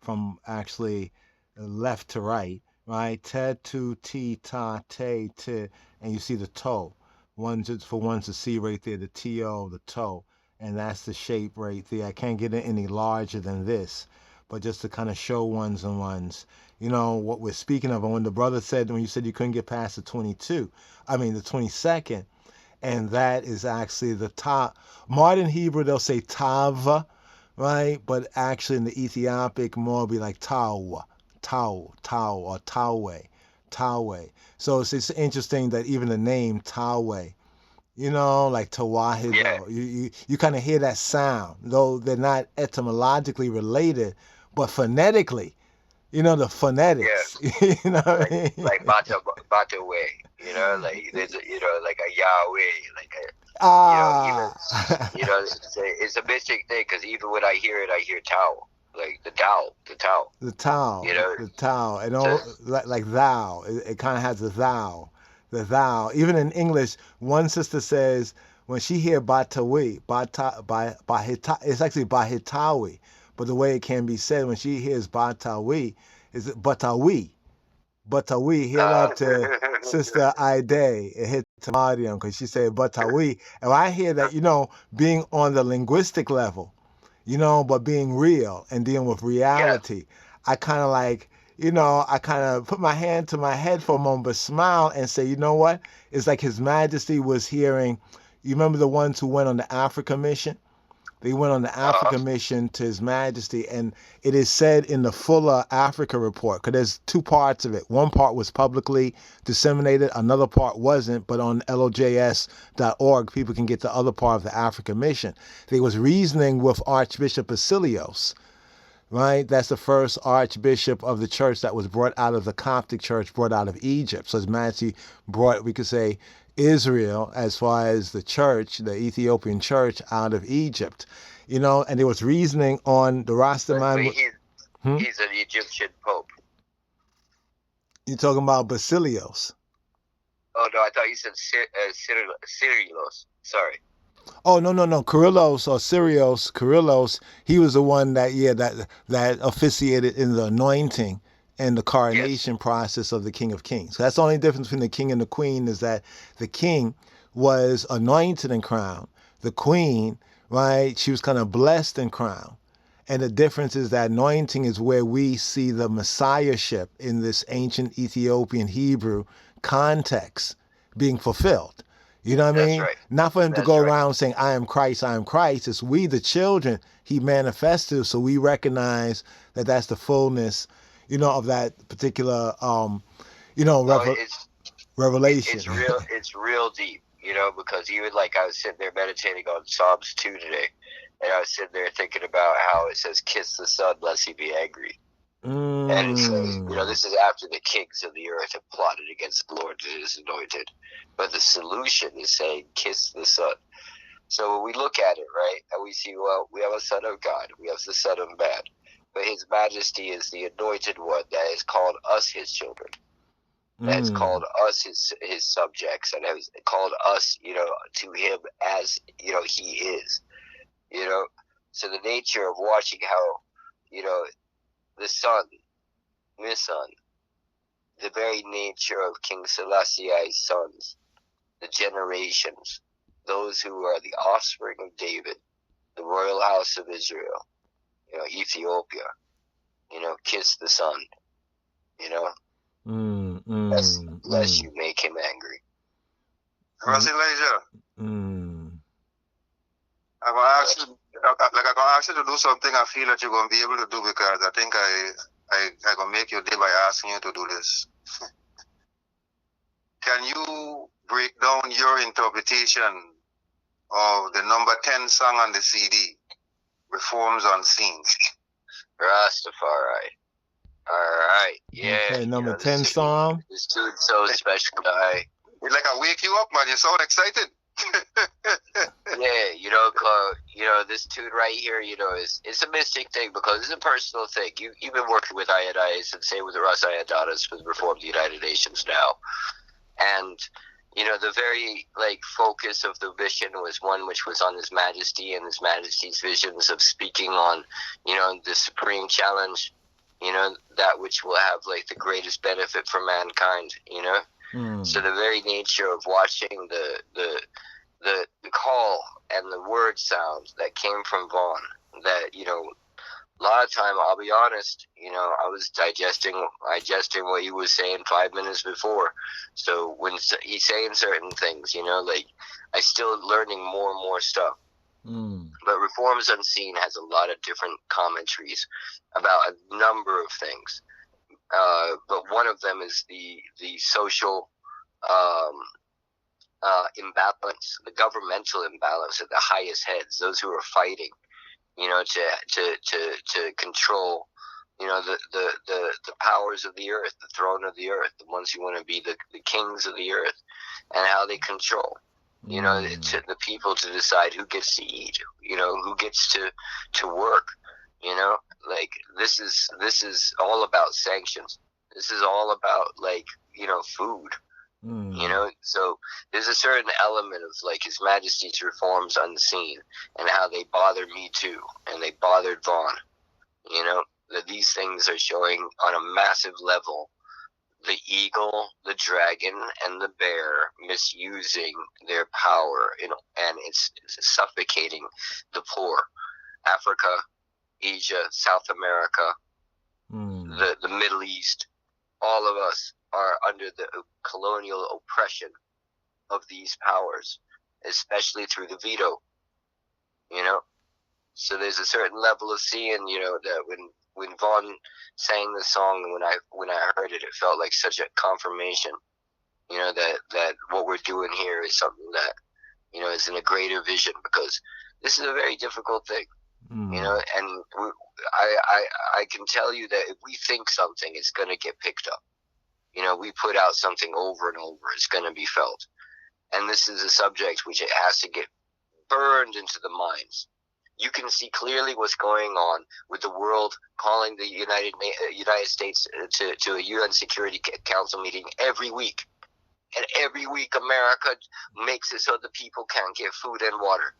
Speaker 1: from actually left to right, right? Te tu ti ta te te, and you see the toe. One just for one to see right there, the to, the toe, and that's the shape right there. I can't get it any larger than this, but just to kind of show ones and ones, you know, what we're speaking of. And when the brother said, when you said you couldn't get past the 22, I mean the 22nd, and that is actually the top. Modern Hebrew, they'll say tava, right? But actually in the Ethiopic, more be like tawa, tau, or tawe, tawe. So it's interesting that even the name tawe, you know, like tawahido,
Speaker 3: Yeah.
Speaker 1: you kind of hear that sound, though they're not etymologically related, but phonetically, you know, the phonetics.
Speaker 3: Yeah.
Speaker 1: You know what I mean?
Speaker 3: Like bata way, you know, like there's a, you know, like a Yahweh, like a,
Speaker 1: Ah.
Speaker 3: you know, it's a mystic thing, because even when I hear it, I hear Tao, like the Tao.
Speaker 1: The Tao,
Speaker 3: You know,
Speaker 1: the Tao, and all like thou. It kind of has the thou. Even in English, one sister says when she hear batawi, bahita, it's actually bahitawi, but the way it can be said when she hears batawi is batawi. Batawi. Hear that to Sister Ide. It hit to Martyrdom because she said batawi, and I hear that, you know, being on the linguistic level, you know, but being real and dealing with reality. I kind of like, you know, I kind of put my hand to my head for a moment, but smile and say, you know what? It's like His Majesty was hearing. You remember the ones who went on the Africa mission? They went on the Africa mission to His Majesty, and it is said in the fuller Africa report, because there's two parts of it. One part was publicly disseminated, another part wasn't, but on lojs.org, people can get the other part of the Africa mission. They was reasoning with Archbishop Basilios, right? That's the first archbishop of the church that was brought out of the Coptic church, brought out of Egypt. So His Majesty brought, we could say, Israel, as far as the church, the Ethiopian church, out of Egypt, you know, and there was reasoning on the Rastaman.
Speaker 3: He's an Egyptian pope.
Speaker 1: You're talking about Basilios.
Speaker 3: Oh no, I thought you said Cyrilos. Sorry.
Speaker 1: Oh, no. Kyrillos or Kyrillos, he was the one that officiated in the anointing and the coronation process of the King of Kings. So that's the only difference between the king and the queen, is that the king was anointed and crowned. The queen, right, she was kind of blessed and crowned. And the difference is that anointing is where we see the messiahship in this ancient Ethiopian Hebrew context being fulfilled. You know what I mean?
Speaker 3: Right.
Speaker 1: Not for Him to go around saying, I am Christ, I am Christ. It's we, the children, He manifests to, so we recognize that that's the fullness, you know, of that particular, you know, revelation.
Speaker 3: It's real deep, you know, because even like I was sitting there meditating on Psalms 2 today, and I was sitting there thinking about how it says, kiss the Son lest he be angry. And it says, you know, this is after the kings of the earth have plotted against the Lord and His anointed. But the solution is saying, kiss the Son. So when we look at it, right, and we see, well, we have a Son of God, we have the Son of Man, but His Majesty is the anointed one that has called us His children, that has called us his subjects, and has called us, you know, to Him as, you know, He is, you know. So the nature of watching how, you know, the Son, the very nature of King Selassie's sons, the generations, those who are the offspring of David, the royal house of Israel, you know, Ethiopia, you know, kiss the Son, you know, lest you make him angry.
Speaker 2: Rasiadonis, I'm gonna ask you, like I I'm gonna ask you to do something I feel that you're gonna be able to do, because I think I gonna make your day by asking you to do this. Can you break down your interpretation of the number 10 song on the CD, Reforms Unseen?
Speaker 3: Rastafari. All right. Yeah.
Speaker 1: Okay, number
Speaker 3: this
Speaker 1: 10 song.
Speaker 3: This dude's so special, guy.
Speaker 2: It's like I wake you up, man. You sound excited.
Speaker 3: Yeah, this tune right here, it's a mystic thing because it's a personal thing. You've been working with INIs and same with the Rasiadonis with Reform the United Nations now. And, the very, focus of the mission was one which was on His Majesty and His Majesty's visions of speaking on, the supreme challenge, that which will have, the greatest benefit for mankind, So the very nature of watching the call and the word sound that came from Vaughn, that, a lot of time, I'll be honest, I was digesting what he was saying 5 minutes before. So when he's saying certain things, I still learning more and more stuff. But Reforms Unseen has a lot of different commentaries about a number of things. But one of them is the social imbalance, the governmental imbalance at the highest heads, those who are fighting, to control, the powers of the earth, the throne of the earth, the ones who want to be the kings of the earth, and how they control, to the people to decide who gets to eat, who gets to work, this is all about sanctions. This is all about food. So there's a certain element of His Majesty's Reforms Unseen and how they bothered me too, and they bothered Vaughn. That these things are showing on a massive level the eagle, the dragon, and the bear misusing their power, and it's suffocating the poor. Africa, Asia, South America, the Middle East, all of us are under the colonial oppression of these powers, especially through the veto, So there's a certain level of seeing, that when Vaughn sang the song, when I heard it, it felt like such a confirmation, that what we're doing here is something that, is in a greater vision, because this is a very difficult thing, and I can tell you that if we think something, it's going to get picked up. We put out something over and over, it's going to be felt. And this is a subject which it has to get burned into the minds. You can see clearly what's going on with the world calling the United States to a UN Security Council meeting every week. And every week America makes it so the people can't get food and water.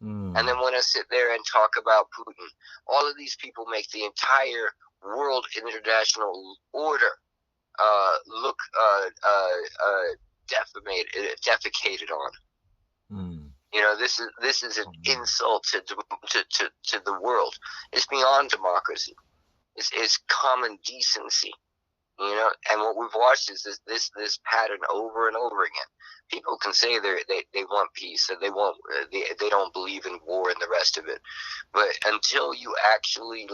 Speaker 3: And then when I sit there and talk about Putin, all of these people make the entire world international order look defecated on. This is an insult to the world. It's beyond democracy. It's common decency. And what we've watched is this pattern over and over again. People can say they want peace and they don't believe in war and the rest of it, but until you actually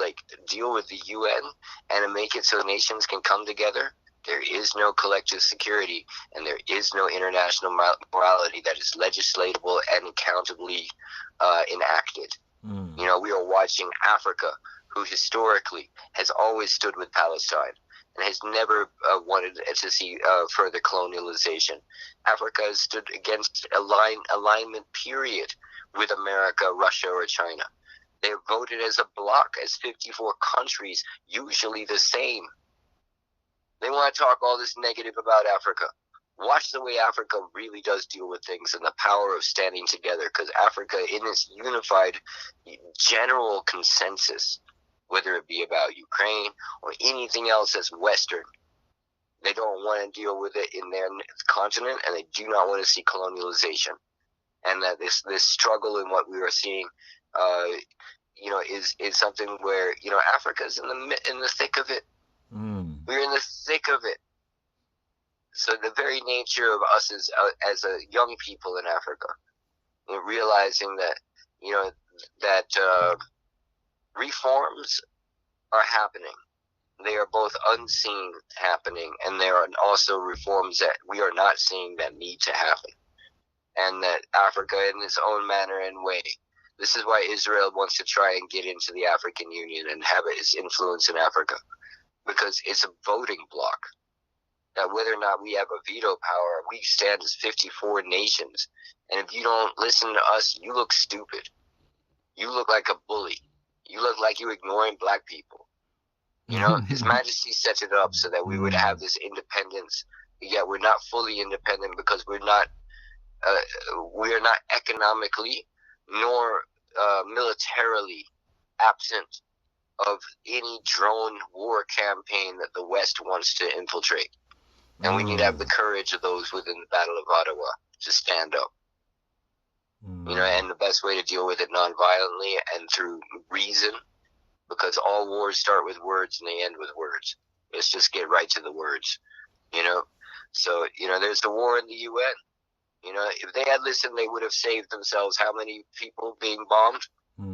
Speaker 3: deal with the UN and make it so nations can come together, there is no collective security, and there is no international morality that is legislatable and accountably enacted. We are watching Africa, who historically has always stood with Palestine and has never wanted to see further colonialization. Africa has stood against alignment, period, with America, Russia, or China. They have voted as a bloc, as 54 countries, usually the same. They want to talk all this negative about Africa. Watch the way Africa really does deal with things and the power of standing together, because Africa, in its unified general consensus, whether it be about Ukraine or anything else that's Western, they don't want to deal with it in their continent, and they do not want to see colonialization. And that this struggle in what we are seeing, is something where Africa's in the thick of it. We're in the thick of it. So the very nature of us as a young people in Africa, realizing that reforms are happening. They are both unseen happening, and there are also reforms that we are not seeing that need to happen. And that Africa, in its own manner and way, this is why Israel wants to try and get into the African Union and have its influence in Africa, because it's a voting bloc. That whether or not we have a veto power, we stand as 54 nations. And if you don't listen to us, you look stupid. You look like a bully. You look like you're ignoring black people. You know, His Majesty set it up so that we would have this independence. Yet we're not fully independent because we are not economically nor militarily absent of any drone war campaign that the West wants to infiltrate. And we need to have the courage of those within the Battle of Ottawa to stand up. You know, and the best way to deal with it nonviolently and through reason, because all wars start with words and they end with words. Let's just get right to the words, you know. So, you know, there's the war in the UN. You know, if they had listened, they would have saved themselves how many people being bombed?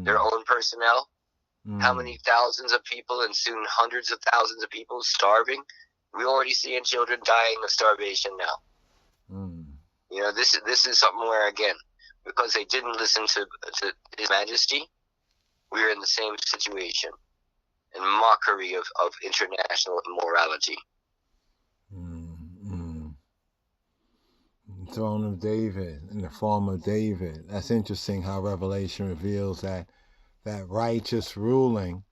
Speaker 3: Their own personnel? How many thousands of people and soon hundreds of thousands of people starving? We're already seeing children dying of starvation now. You know, this is something where, again, because they didn't listen to His Majesty, we're in the same situation, in mockery of international morality.
Speaker 1: Throne of David, in the form of David. That's interesting how Revelation reveals that righteous ruling,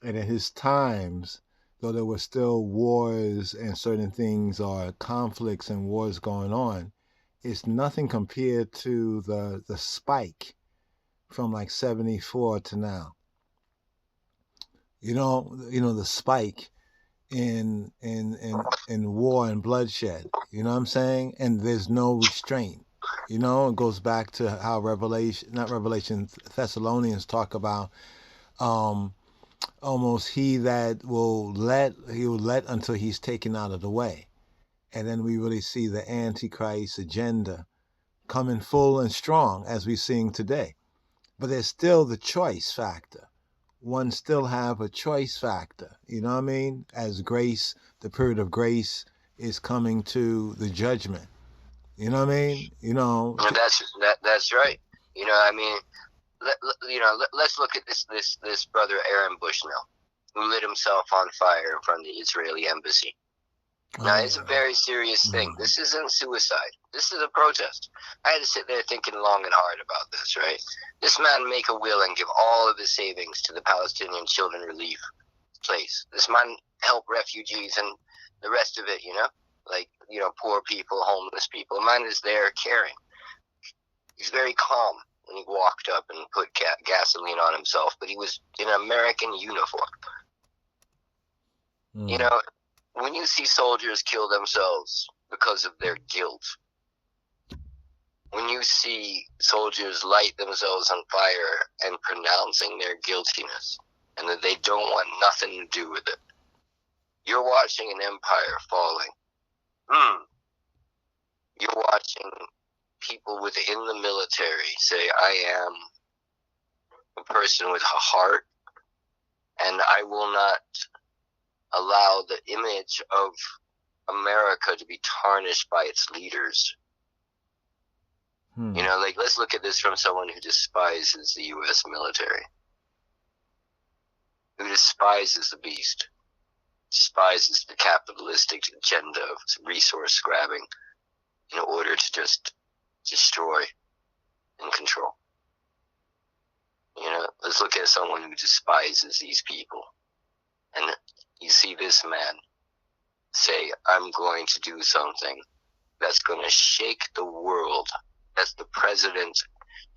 Speaker 1: and in his times, though there were still wars and certain things or conflicts and wars going on, it's nothing compared to the spike from like 74 to now. You know the spike in war and bloodshed. You know what I'm saying? And there's no restraint. You know, it goes back to how Thessalonians talk about almost he will let until he's taken out of the way. And then we really see the Antichrist agenda coming full and strong as we're seeing today. But there's still the choice factor. One still have a choice factor, you know what I mean? As grace, the period of grace is coming to the judgment. You know what I mean? You know.
Speaker 3: That's right. You know, I mean, let's look at this brother Aaron Bushnell, who lit himself on fire in front of the Israeli embassy. Now, it's a very serious thing. This isn't suicide. This is a protest. I had to sit there thinking long and hard about this, right? This man make a will and give all of his savings to the Palestinian Children Relief place. This man help refugees and the rest of it, you know? Like, you know, poor people, homeless people. Man is there caring. He's very calm when he walked up and put gasoline on himself, but he was in an American uniform. You know, when you see soldiers kill themselves because of their guilt, when you see soldiers light themselves on fire and pronouncing their guiltiness and that they don't want nothing to do with it, you're watching an empire falling. You're watching people within the military say, I am a person with a heart, and I will not allow the image of America to be tarnished by its leaders. You know, like, let's look at this from someone who despises the U.S. military, who despises the beast, despises the capitalistic agenda of resource grabbing in order to just destroy and control. You know, let's look at someone who despises these people. And you see this man say, I'm going to do something that's going to shake the world. That's the president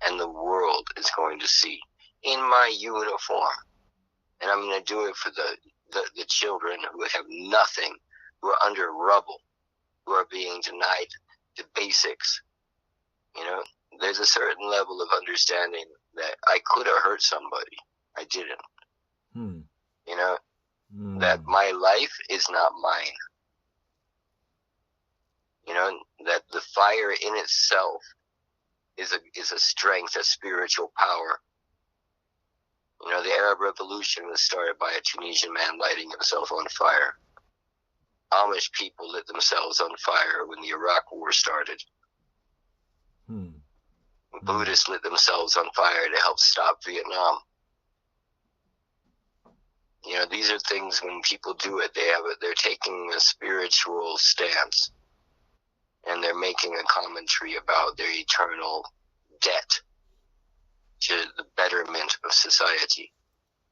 Speaker 3: and the world is going to see in my uniform. And I'm going to do it for the children who have nothing, who are under rubble, who are being denied the basics. You know, there's a certain level of understanding that I could have hurt somebody. I didn't. You know, that my life is not mine. You know, that the fire in itself is a strength, a spiritual power. You know, the Arab Revolution was started by a Tunisian man lighting himself on fire. Amish people lit themselves on fire when the Iraq War started. Buddhists lit themselves on fire to help stop Vietnam. You know, these are things when people do it, they're taking a spiritual stance, and they're making a commentary about their eternal debt to the betterment of society.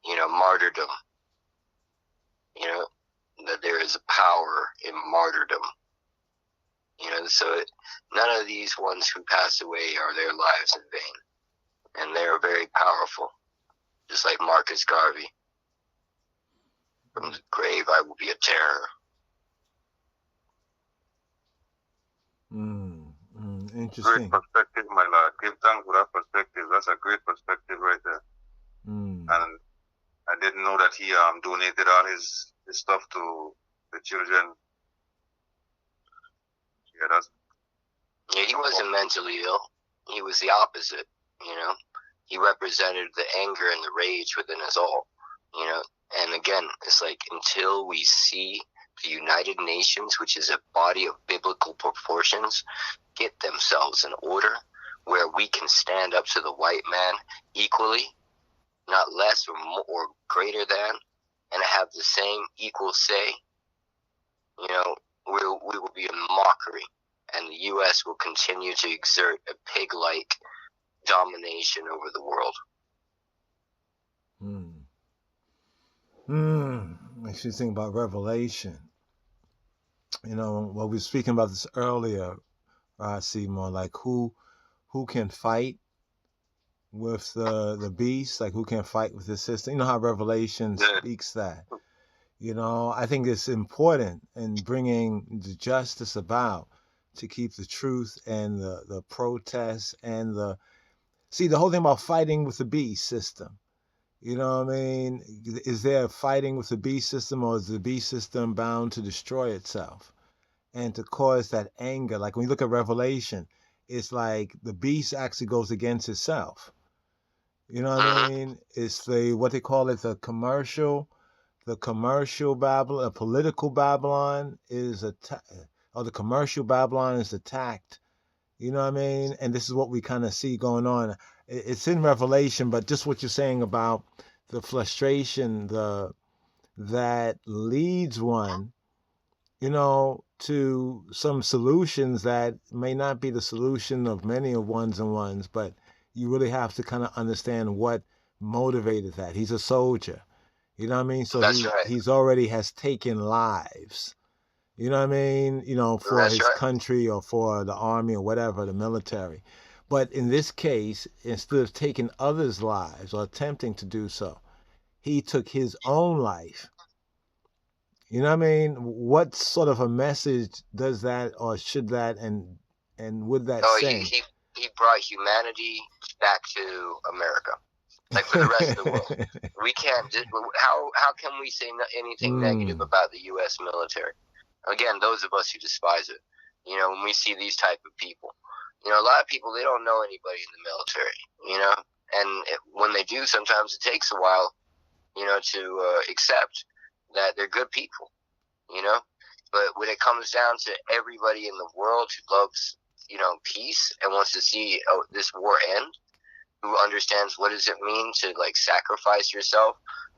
Speaker 3: You know, martyrdom. You know, that there is a power in martyrdom. You know, so none of these ones who pass away are their lives in vain. And they are very powerful. Just like Marcus Garvey. From the grave I will be a terror.
Speaker 1: Interesting.
Speaker 2: Great perspective, my lord. Give thanks for that perspective. That's a great perspective right there. And I didn't know that he donated all his stuff to the children. Yeah,
Speaker 3: he wasn't mentally ill. He was the opposite, you know. He represented the anger and the rage within us all, you know. And again, it's like until we see the United Nations, which is a body of biblical proportions, get themselves in order where we can stand up to the white man equally, not less or more or greater than, and have the same equal say, you know, we will be a mockery, and the U.S. will continue to exert a pig-like domination over the world.
Speaker 1: Makes you think about Revelation. You know, well, we were speaking about this earlier, Seymour, like who can fight with the beast, like who can fight with the system. You know how Revelation speaks that. You know, I think it's important in bringing the justice about to keep the truth and the protests and the whole thing about fighting with the beast system. You know what I mean? Is there fighting with the beast system, or is the beast system bound to destroy itself and to cause that anger? Like when you look at Revelation, it's like the beast actually goes against itself. You know what I mean? It's what they call it, the commercial Babylon, a political Babylon is the commercial Babylon is attacked. You know what I mean? And this is what we kind of see going on. It's in Revelation, but just what you're saying about the frustration, that leads one, you know, to some solutions that may not be the solution of many of ones and ones, but you really have to kind of understand what motivated that. He's a soldier. You know what I mean? So he's already has taken lives. You know what I mean? You know, for his country or for the army or whatever, the military. But in this case, instead of taking others' lives or attempting to do so, he took his own life. You know what I mean? What sort of a message does that, or should that, and would that send?
Speaker 3: He brought humanity back to America. Like for the rest of the world. We can't just, how can we say anything negative about the U.S. military? Again, those of us who despise it, you know, when we see these type of people, you know, a lot of people, they don't know anybody in the military, you know, and when they do, sometimes it takes a while, you know, to accept that they're good people, you know, but when it comes down to everybody in the world who loves, you know, peace and wants to see this war end, who understands what does it mean to like sacrifice yourself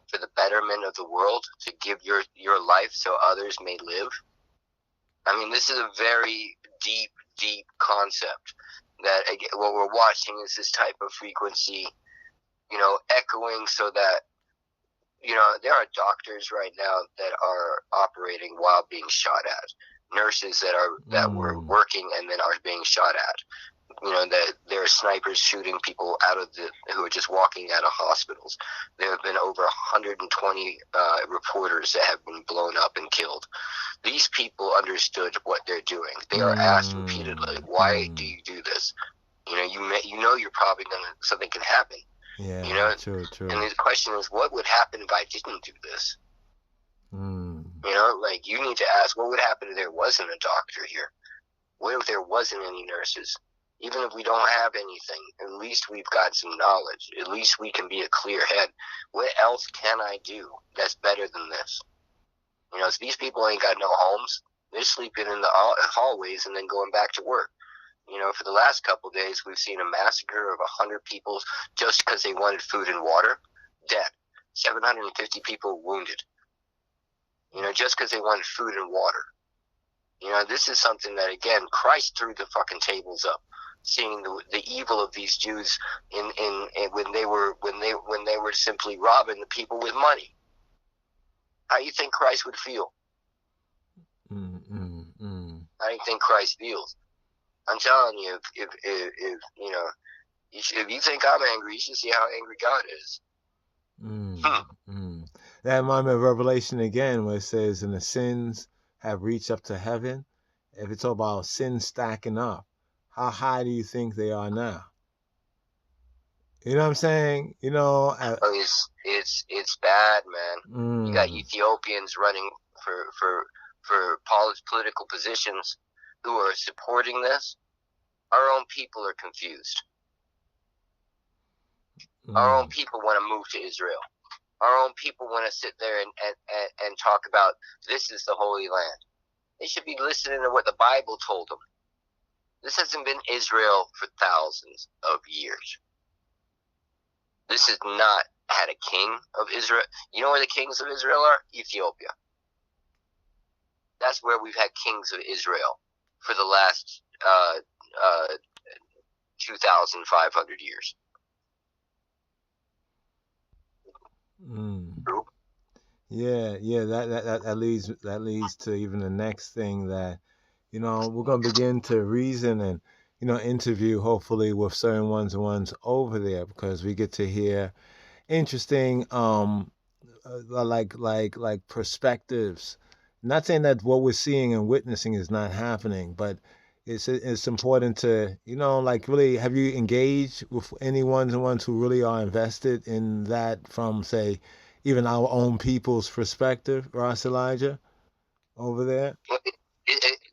Speaker 3: for the betterment of the world, to give your life so others may live. I mean, this is a very deep concept that what we're watching is this type of frequency, you know, echoing so that, you know, there are doctors right now that are operating while being shot at, nurses that were working and then are being shot at. You know, that there are snipers shooting people who are just walking out of hospitals. There have been over 120 reporters that have been blown up and killed. These people understood what they're doing. They are asked repeatedly, "Why do you do this?" You know, you're probably something can happen.
Speaker 1: Yeah,
Speaker 3: you know,
Speaker 1: true.
Speaker 3: And the question is, what would happen if I didn't do this? You know, like you need to ask, what would happen if there wasn't a doctor here? What if there wasn't any nurses? Even if we don't have anything, at least we've got some knowledge. At least we can be a clear head. What else can I do that's better than this? You know, these people ain't got no homes. They're sleeping in the hallways and then going back to work. You know, for the last couple of days, we've seen a massacre of 100 people just because they wanted food and water. Dead. 750 people wounded. You know, just because they wanted food and water. You know, this is something that, again, Christ threw the fucking tables up, seeing the evil of these Jews in when they were simply robbing the people with money. How do you think Christ would feel? How do you think Christ feels? I'm telling you, if you know, if you think I'm angry, you should see how angry God is.
Speaker 1: That moment of Revelation again, where it says, "And the sins have reached up to heaven." If it's all about sins stacking up, how high do you think they are now? You know what I'm saying? You know,
Speaker 3: it's bad, man. You got Ethiopians running for political positions who are supporting this. Our own people are confused. Our own people want to move to Israel. Our own people want to sit there and talk about this is the Holy Land. They should be listening to what the Bible told them. This hasn't been Israel for thousands of years. This has not had a king of Israel. You know where the kings of Israel are? Ethiopia. That's where we've had kings of Israel for the last 2,500 years.
Speaker 1: Yeah. That leads to even the next thing that, you know, we're gonna begin to reason and, you know, interview hopefully with certain ones over there, because we get to hear interesting like perspectives. Not saying that what we're seeing and witnessing is not happening, but it's important to, you know, like really, have you engaged with any ones who really are invested in that from, say, even our own people's perspective, Ross Elijah, over there?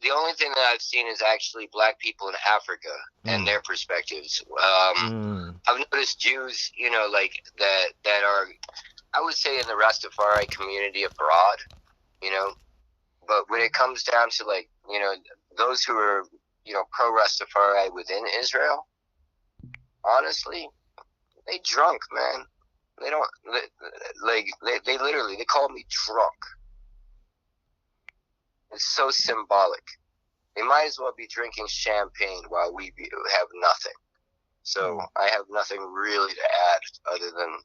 Speaker 3: The only thing that I've seen is actually black people in Africa and their perspectives. I've noticed Jews, you know, like that are, I would say, in the Rastafari community abroad, you know, but when it comes down to, like, you know, those who are, you know, pro-Rastafari within Israel, honestly, they drunk, man. They don't, they literally, they call me drunk. It's so symbolic. They might as well be drinking champagne while we have nothing. So I have nothing really to add other than,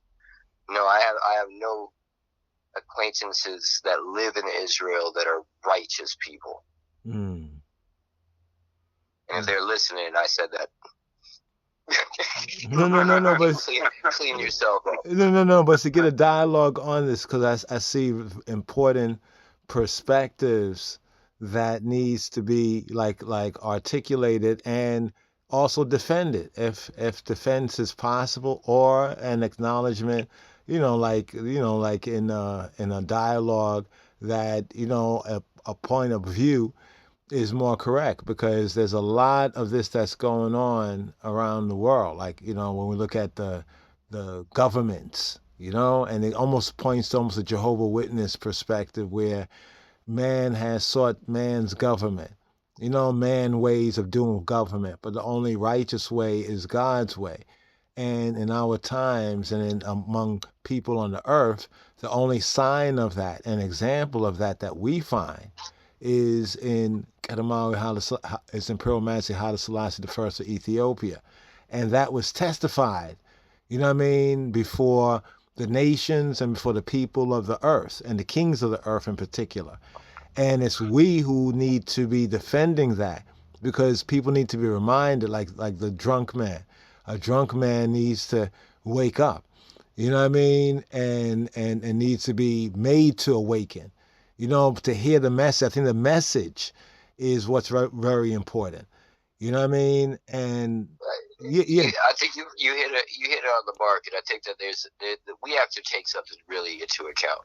Speaker 3: no, I have no acquaintances that live in Israel that are righteous people. And if they're listening, I said that.
Speaker 1: No, but
Speaker 3: clean yourself up.
Speaker 1: No, but to get a dialogue on this, because I see important perspectives that needs to be like articulated and also defended, if defense is possible, or an acknowledgement, you know, like in a dialogue that, you know, a point of view is more correct, because there's a lot of this that's going on around the world. Like, you know, when we look at the governments, you know, and it almost points to almost a Jehovah's Witness perspective, where man has sought man's government, you know, man ways of doing government, but the only righteous way is God's way. And in our times and among people on the earth, the only sign of that, an example of that we find, is in His Imperial Majesty Haile Selassie I of Ethiopia. And that was testified, you know what I mean, before the nations and before the people of the earth, and the kings of the earth in particular. And it's we who need to be defending that, because people need to be reminded, like the drunk man. A drunk man needs to wake up, you know what I mean, and needs to be made to awaken, you know, to hear the message. I think the message is what's very important, you know what I mean. And yeah.
Speaker 3: I think you hit it on the mark, and I think that we have to take something really into account,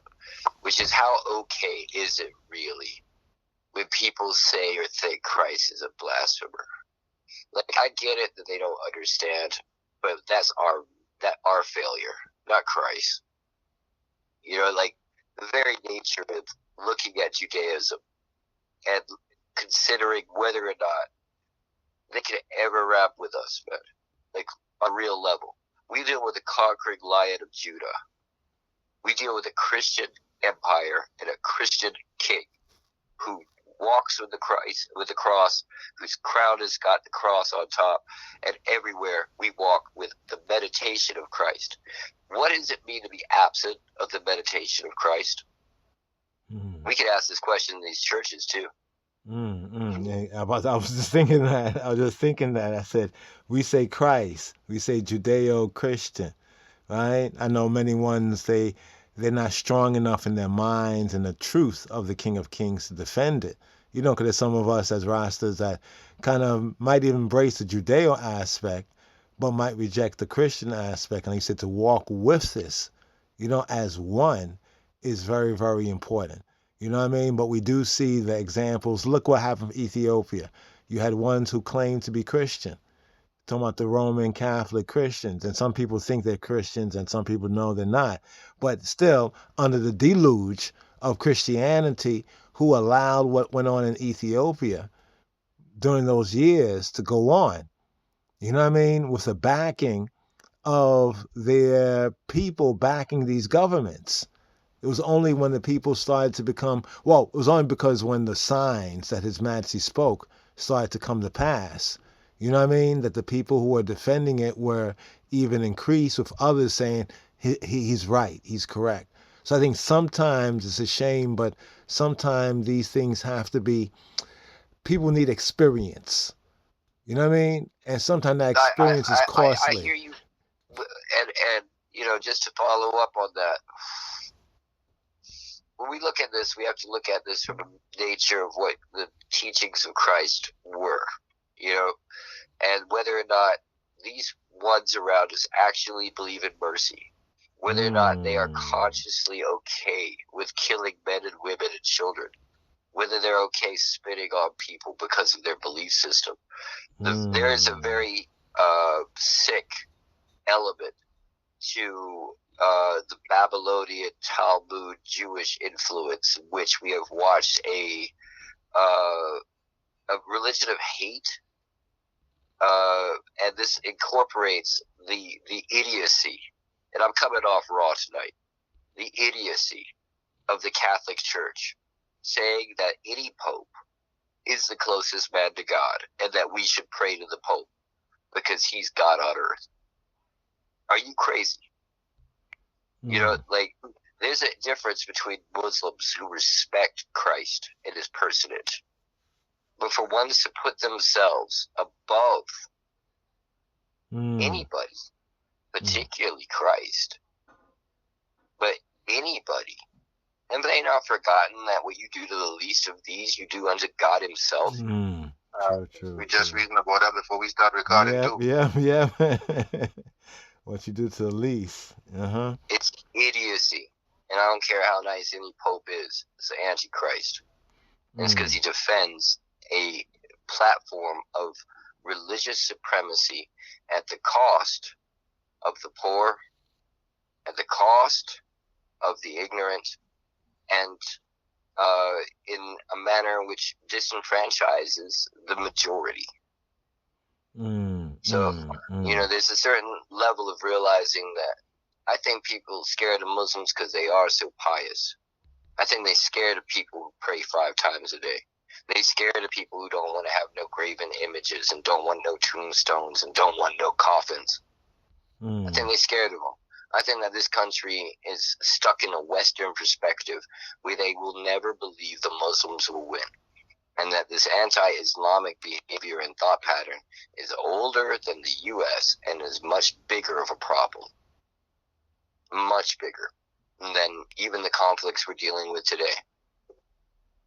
Speaker 3: which is how okay is it really when people say or think Christ is a blasphemer? Like, I get it that they don't understand, but that's our failure, not Christ. You know, like, the very nature of looking at Judaism and considering whether or not they can ever rap with us, man. Like, on a real level. We deal with the conquering Lion of Judah. We deal with a Christian empire and a Christian king who walks with the cross, whose crown has got the cross on top, and everywhere we walk with the meditation of Christ. What does it mean to be absent of the meditation of Christ? We could ask this question in these churches too.
Speaker 1: Yeah, I was just thinking that. I said, we say Christ, we say Judeo-Christian, right? I know many ones, they're not strong enough in their minds and the truth of the King of Kings to defend it. You know, because there's some of us as Rastas that kind of might even embrace the Judeo aspect, but might reject the Christian aspect. And he said to walk with this, you know, as one is very, very important. You know what I mean? But we do see the examples. Look what happened in Ethiopia. You had ones who claimed to be Christian, talking about the Roman Catholic Christians. And some people think they're Christians and some people know they're not. But still, under the deluge of Christianity, who allowed what went on in Ethiopia during those years to go on. You know what I mean? With the backing of their people backing these governments. It was only when the people started to become, well, it was only because when the signs that His Majesty spoke started to come to pass, you know what I mean, that the people who were defending it were even increased with others saying he's right, he's correct. So I think sometimes it's a shame, but sometimes these things have to be, people need experience. You know what I mean? And sometimes that experience is costly.
Speaker 3: I hear you, and you know, just to follow up on that, when we look at this, we have to look at this from the nature of what the teachings of Christ were, you know, and whether or not these ones around us actually believe in mercy, whether or not they are consciously okay with killing men and women and children, whether they're okay spitting on people because of their belief system. There is a very sick element to the Babylonian Talmud Jewish influence, in which we have watched a religion of hate, and this incorporates the idiocy, and I'm coming off raw tonight, the idiocy of the Catholic Church, saying that any pope is the closest man to God, and that we should pray to the Pope because he's God on earth. Are you crazy? You know, like, there's a difference between Muslims who respect Christ and his personage, but for ones to put themselves above anybody, particularly Christ, but anybody. And they not forgotten that what you do to the least of these, you do unto God himself.
Speaker 1: True.
Speaker 2: We just reasoned about that before we start recording too.
Speaker 1: Yeah. What you do to the least.
Speaker 3: It's idiocy. And I don't care how nice any pope is. It's the Antichrist. And it's because he defends a platform of religious supremacy at the cost of the poor, at the cost of the ignorant, and in a manner which disenfranchises the majority. You know, there's a certain level of realizing that I think people scared of Muslims because they are so pious. I think they're scared of people who pray 5 times a day. They're scared of people who don't want to have no graven images and don't want no tombstones and don't want no coffins. I think they're scared of them. I think that this country is stuck in a Western perspective where they will never believe the Muslims will win. And that this anti-Islamic behavior and thought pattern is older than the U.S. and is much bigger of a problem. Much bigger than even the conflicts we're dealing with today.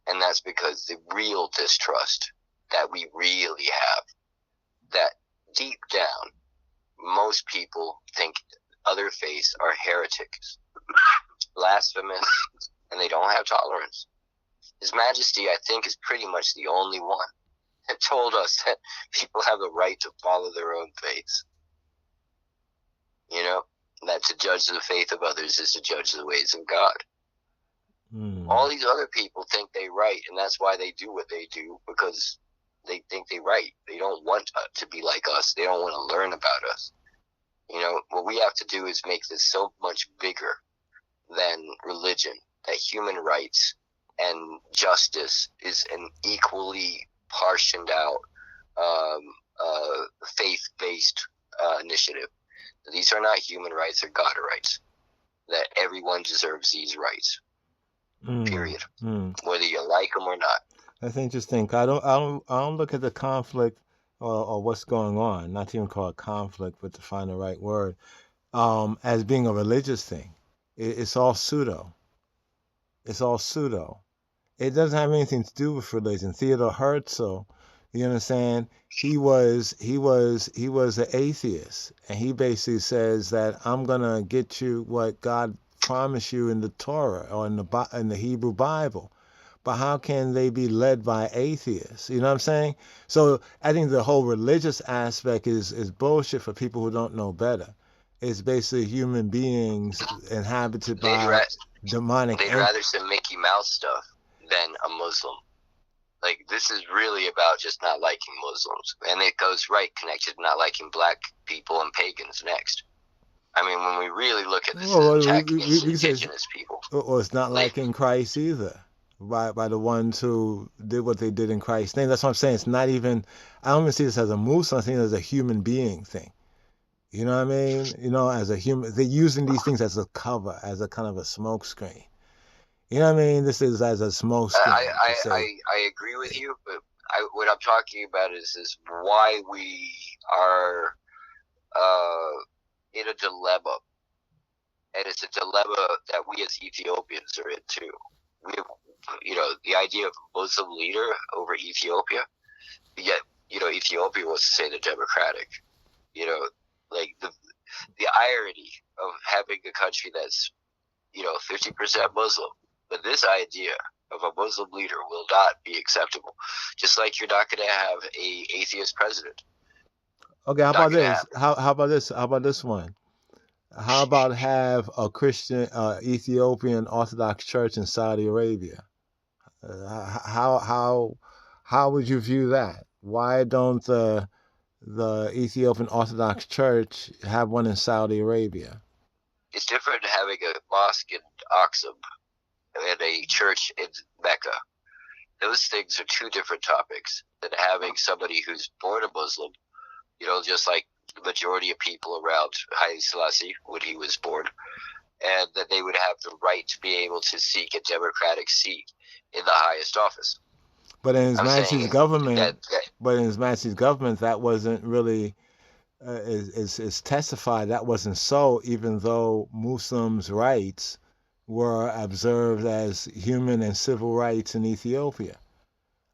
Speaker 3: And that's because the real distrust that we really have, that deep down, most people think other faiths are heretics, blasphemous, and they don't have tolerance. His Majesty, I think, is pretty much the only one and told us that people have the right to follow their own faiths. You know, that to judge the faith of others is to judge the ways of God. All these other people think they right, and that's why they do what they do, because they think they right. They don't want to be like us. They don't want to learn about us. You know, what we have to do is make this so much bigger than religion, that human rights and justice is an equally portioned out faith-based initiative. These are not human rights or God rights. That everyone deserves these rights. Period. Whether you like them or not.
Speaker 1: That's interesting. I don't look at the conflict or what's going on, not to even call it conflict, but to find the right word, as being a religious thing. It's all pseudo. It's all pseudo. It doesn't have anything to do with religion. Theodore Herzl, you understand, he was an atheist, and he basically says that I'm gonna get you what God promised you in the Torah or in the Hebrew Bible. But how can they be led by atheists? You know what I'm saying? So I think the whole religious aspect is bullshit for people who don't know better. It's basically human beings inhabited by demonic.
Speaker 3: They'd rather say Mickey Mouse stuff than a Muslim. Like, this is really about just not liking Muslims. And it goes right connected to not liking black people and pagans next. I mean, when we really look at this as attacking indigenous people.
Speaker 1: Or it's not liking Christ either. By the ones who did what they did in Christ's name. That's what I'm saying. It's not even, I don't even see this as a Muslim. I think as a human being thing. You know what I mean? You know, as a human, they're using these things as a cover, as a kind of a smoke screen. You know what I mean? This is as a smoke screen.
Speaker 3: I agree with you, but what I'm talking about is why we are in a dilemma. And it's a dilemma that we as Ethiopians are in too. We have, you know, the idea of a Muslim leader over Ethiopia, yet, you know, Ethiopia wants to say they're democratic. You know, like the irony of having a country that's, you know, 50% Muslim, but this idea of a Muslim leader will not be acceptable. Just like you're not going to have a atheist president.
Speaker 1: Okay, how about this? How about this? How about this one? How about have a Christian Ethiopian Orthodox Church in Saudi Arabia? How would you view that? Why don't the Ethiopian Orthodox Church have one in Saudi Arabia?
Speaker 3: It's different having a mosque in Aksum and a church in Mecca. Those things are two different topics than having somebody who's born a Muslim, you know, just like the majority of people around Haile Selassie when he was born, and that they would have the right to be able to seek a democratic seat in the highest office.
Speaker 1: But in His Majesty's government, that wasn't really, is testified that wasn't so, even though Muslims' rights were observed as human and civil rights in Ethiopia.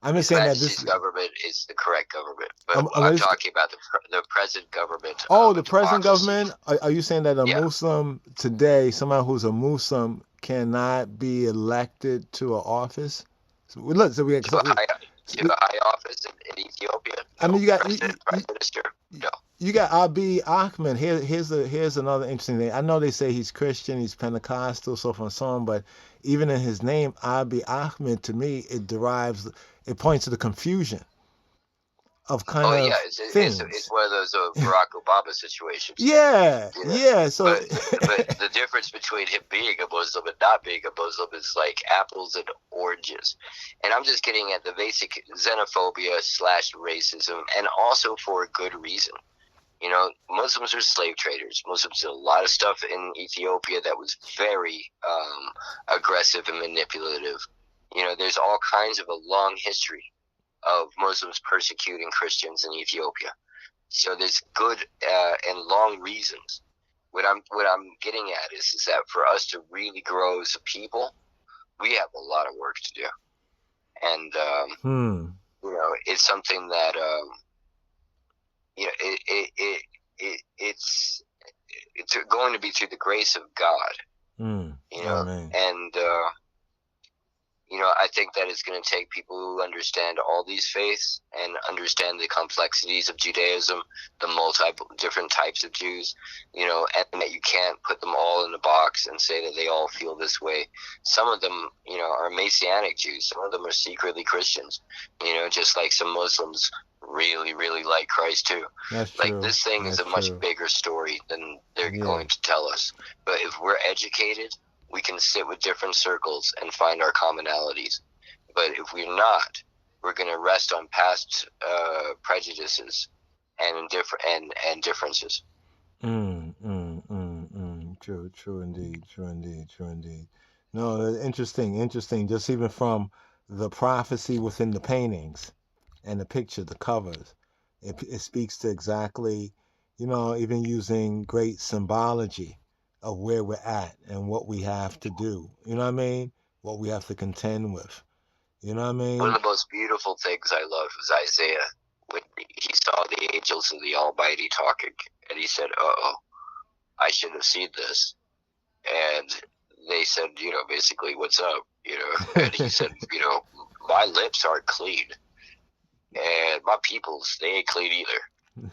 Speaker 1: I'm just saying that this
Speaker 3: government is the correct government, but I'm talking about the present government.
Speaker 1: Oh, the present government? Are you saying that a Muslim today, somebody who's a Muslim, cannot be elected to an office? So we have
Speaker 3: to a high office in Ethiopia.
Speaker 1: I mean, you got
Speaker 3: Prime Minister. No.
Speaker 1: You got Abiy Ahmed. Here's another interesting thing. I know they say he's Christian, he's Pentecostal, so forth and so on, but even in his name, Abiy Ahmed, to me, it points to the confusion of kind of things.
Speaker 3: It's one of those Barack Obama situations.
Speaker 1: Yeah. So,
Speaker 3: but the difference between him being a Muslim and not being a Muslim is like apples and oranges. And I'm just getting at the basic xenophobia / racism, and also for a good reason. You know, Muslims are slave traders. Muslims did a lot of stuff in Ethiopia that was very aggressive and manipulative. You know, there's all kinds of a long history of Muslims persecuting Christians in Ethiopia. So there's good and long reasons. What I'm getting at is that for us to really grow as a people, we have a lot of work to do. And you know, it's something that you know, it's going to be through the grace of God. You know,
Speaker 1: Amen.
Speaker 3: and I think that it's going to take people who understand all these faiths and understand the complexities of Judaism, the different types of Jews, and that you can't put them all in a box and say that they all feel this way. Some of them, are Messianic Jews. Some of them are secretly Christians, just like some Muslims really, really like Christ too.
Speaker 1: That's true.
Speaker 3: Like, this thing is a much bigger story than they're going to tell us. But if we're educated, we can sit with different circles and find our commonalities. But if we're not, we're going to rest on past prejudices and differences.
Speaker 1: True indeed. No, interesting. Just even from the prophecy within the paintings and the picture, the covers, it speaks to exactly, even using great symbology of where we're at and what we have to do. You know what I mean? What we have to contend with. You know what I mean?
Speaker 3: One of the most beautiful things I love was Isaiah, when he saw the angels of the Almighty talking, and he said, "Uh-oh, I should have seen this." And they said, basically, "What's up?" And he said, "My lips aren't clean, and my people's, they ain't clean either."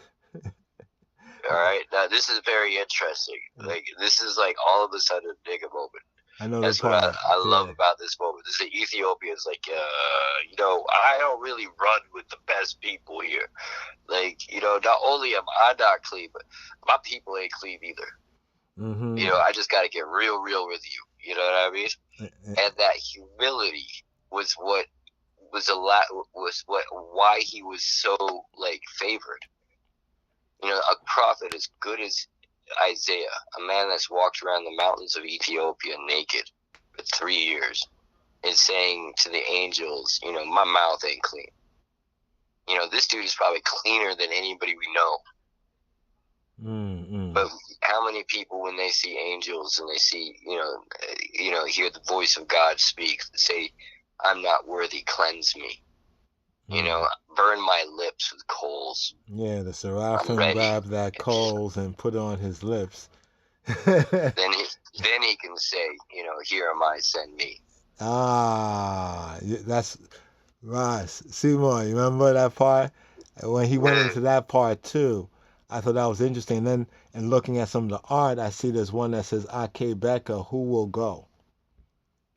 Speaker 3: All right. Now, this is very interesting. Like, this is like all of a sudden a nigga moment.
Speaker 1: I know
Speaker 3: that's what I love about this moment. This is Ethiopia's like, I don't really run with the best people here. Like, not only am I not clean, but my people ain't clean either.
Speaker 1: Mm-hmm.
Speaker 3: I just got to get real with you. You know what I mean? And that humility was what why he was so like favored. A prophet as good as Isaiah, a man that's walked around the mountains of Ethiopia naked for 3 years, is saying to the angels, my mouth ain't clean. This dude is probably cleaner than anybody we know.
Speaker 1: Mm-hmm.
Speaker 3: But how many people, when they see angels and they see, hear the voice of God speak, say, "I'm not worthy, cleanse me." Burn my lips with coals.
Speaker 1: Yeah, the seraphim grabbed that coals and put it on his lips.
Speaker 3: then he can say, "Here am I, send me."
Speaker 1: That's Ross Seymour. You remember that part when he went into that part too? I thought that was interesting. And then, looking at some of the art, I see there's one that says AKAE BEKA, who will go?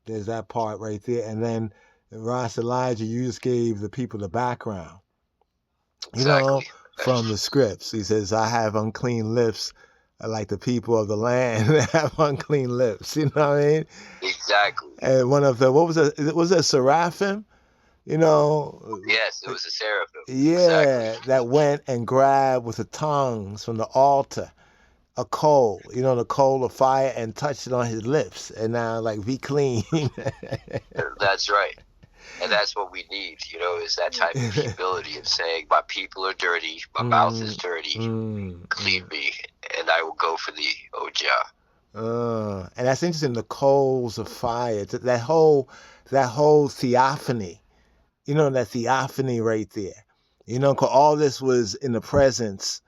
Speaker 1: There's that part right there, and then Ross Elijah, you just gave the people the background.
Speaker 3: Exactly.
Speaker 1: From the scripts. He says, "I have unclean lips like the people of the land have unclean lips." You know what I mean?
Speaker 3: Exactly.
Speaker 1: And one of the, was it seraphim?
Speaker 3: Yes, it was a seraphim.
Speaker 1: Yeah,
Speaker 3: exactly.
Speaker 1: That went and grabbed with the tongues from the altar a coal, the coal of fire, and touched it on his lips, and now be clean.
Speaker 3: That's right. And that's what we need, is that type of humility of saying, my people are dirty, my mouth is dirty, clean me, and I will go for thee, O Jah.
Speaker 1: And that's interesting, the coals of fire, that whole theophany, that theophany right there. 'Cause all this was in the presence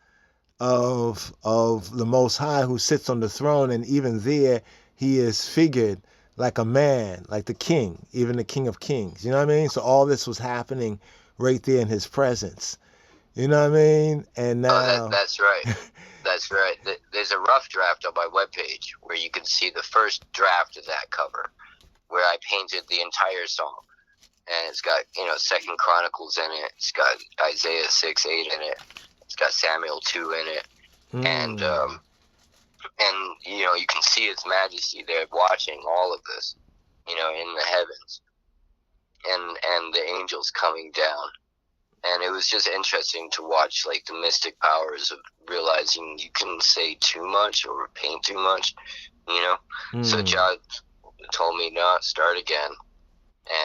Speaker 1: of the Most High, who sits on the throne, and even there he is figured like a man, like the king, even the King of Kings. You know what I mean? So all this was happening right there in his presence. You know what I mean? And now...
Speaker 3: that's right. That's right. There's a rough draft on my webpage where you can see the first draft of that cover, where I painted the entire song. And it's got, 2nd Chronicles in it. It's got Isaiah 6:8 in it. It's got Samuel 2 in it. And you can see His Majesty there watching all of this, in the heavens, and the angels coming down. And it was just interesting to watch, the mystic powers of realizing you can say too much or paint too much, So Jah told me, no, start again.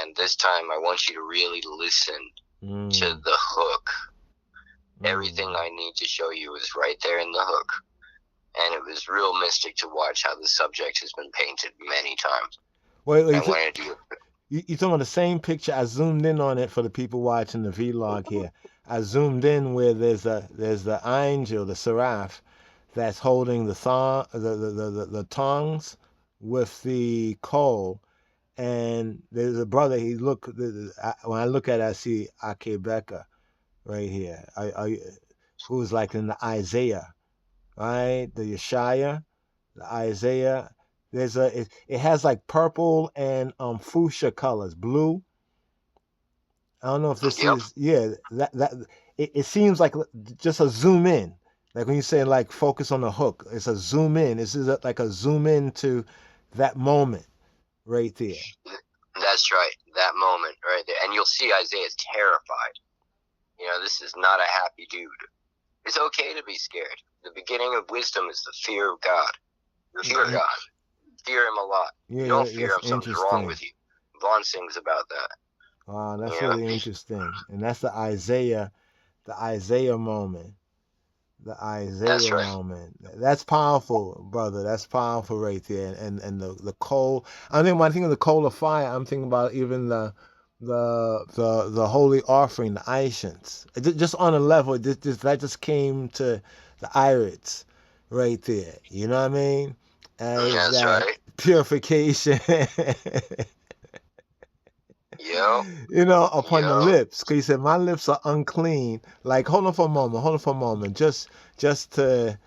Speaker 3: And this time I want you to really listen to the hook. Everything I need to show you is right there in the hook. And it was real mystic to watch how the subject has been painted many times.
Speaker 1: Wait, you talking about the same picture? I zoomed in on it for the people watching the vlog here. I zoomed in where there's the angel, the seraph, that's holding the tongs with the coal, And there's a brother. When I look at it, I see AKAE BEKA right here. Who's like in the Isaiah, right? The Yeshaya, the Isaiah. It has like purple and fuchsia colors, blue. I don't know if this
Speaker 3: Yep.
Speaker 1: is it seems like just a zoom in. Like when you say like focus on the hook, it's a zoom in. This is like a zoom in to that moment right there.
Speaker 3: That's right. That moment right there. And you'll see Isaiah's terrified. You know, this is not a happy dude. It's okay to be scared. The beginning of wisdom is the fear of God. Fear God. Fear him a lot.
Speaker 1: Yeah,
Speaker 3: You don't fear him,
Speaker 1: that's
Speaker 3: something's wrong with you. Vaughn sings about that.
Speaker 1: Wow, that's
Speaker 3: Yeah.
Speaker 1: really interesting. And that's the Isaiah moment. The Isaiah
Speaker 3: That's right.
Speaker 1: moment. That's powerful, brother. That's powerful right there. And the coal. I think when I think of the coal of fire, I'm thinking about even the holy offering, the Aishans. Just on a level, that just came to the irids right there. You know what I mean? As
Speaker 3: That's
Speaker 1: that
Speaker 3: right.
Speaker 1: purification.
Speaker 3: Yep.
Speaker 1: You know, upon the
Speaker 3: Yep.
Speaker 1: lips. Because he said, my lips are unclean. Like, hold on for a moment. Just to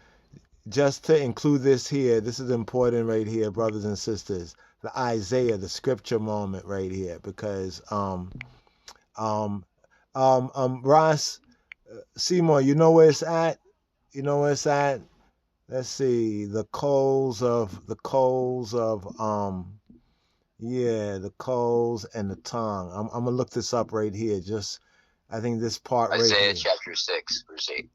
Speaker 1: include this here. This is important right here, brothers and sisters. The Isaiah, the scripture moment right here. Because Ross Seymour, you know where it's at? Let's see. The coals and the tongue. I'm gonna look this up right here. I think this part right here.
Speaker 3: Isaiah chapter 6, verse 8.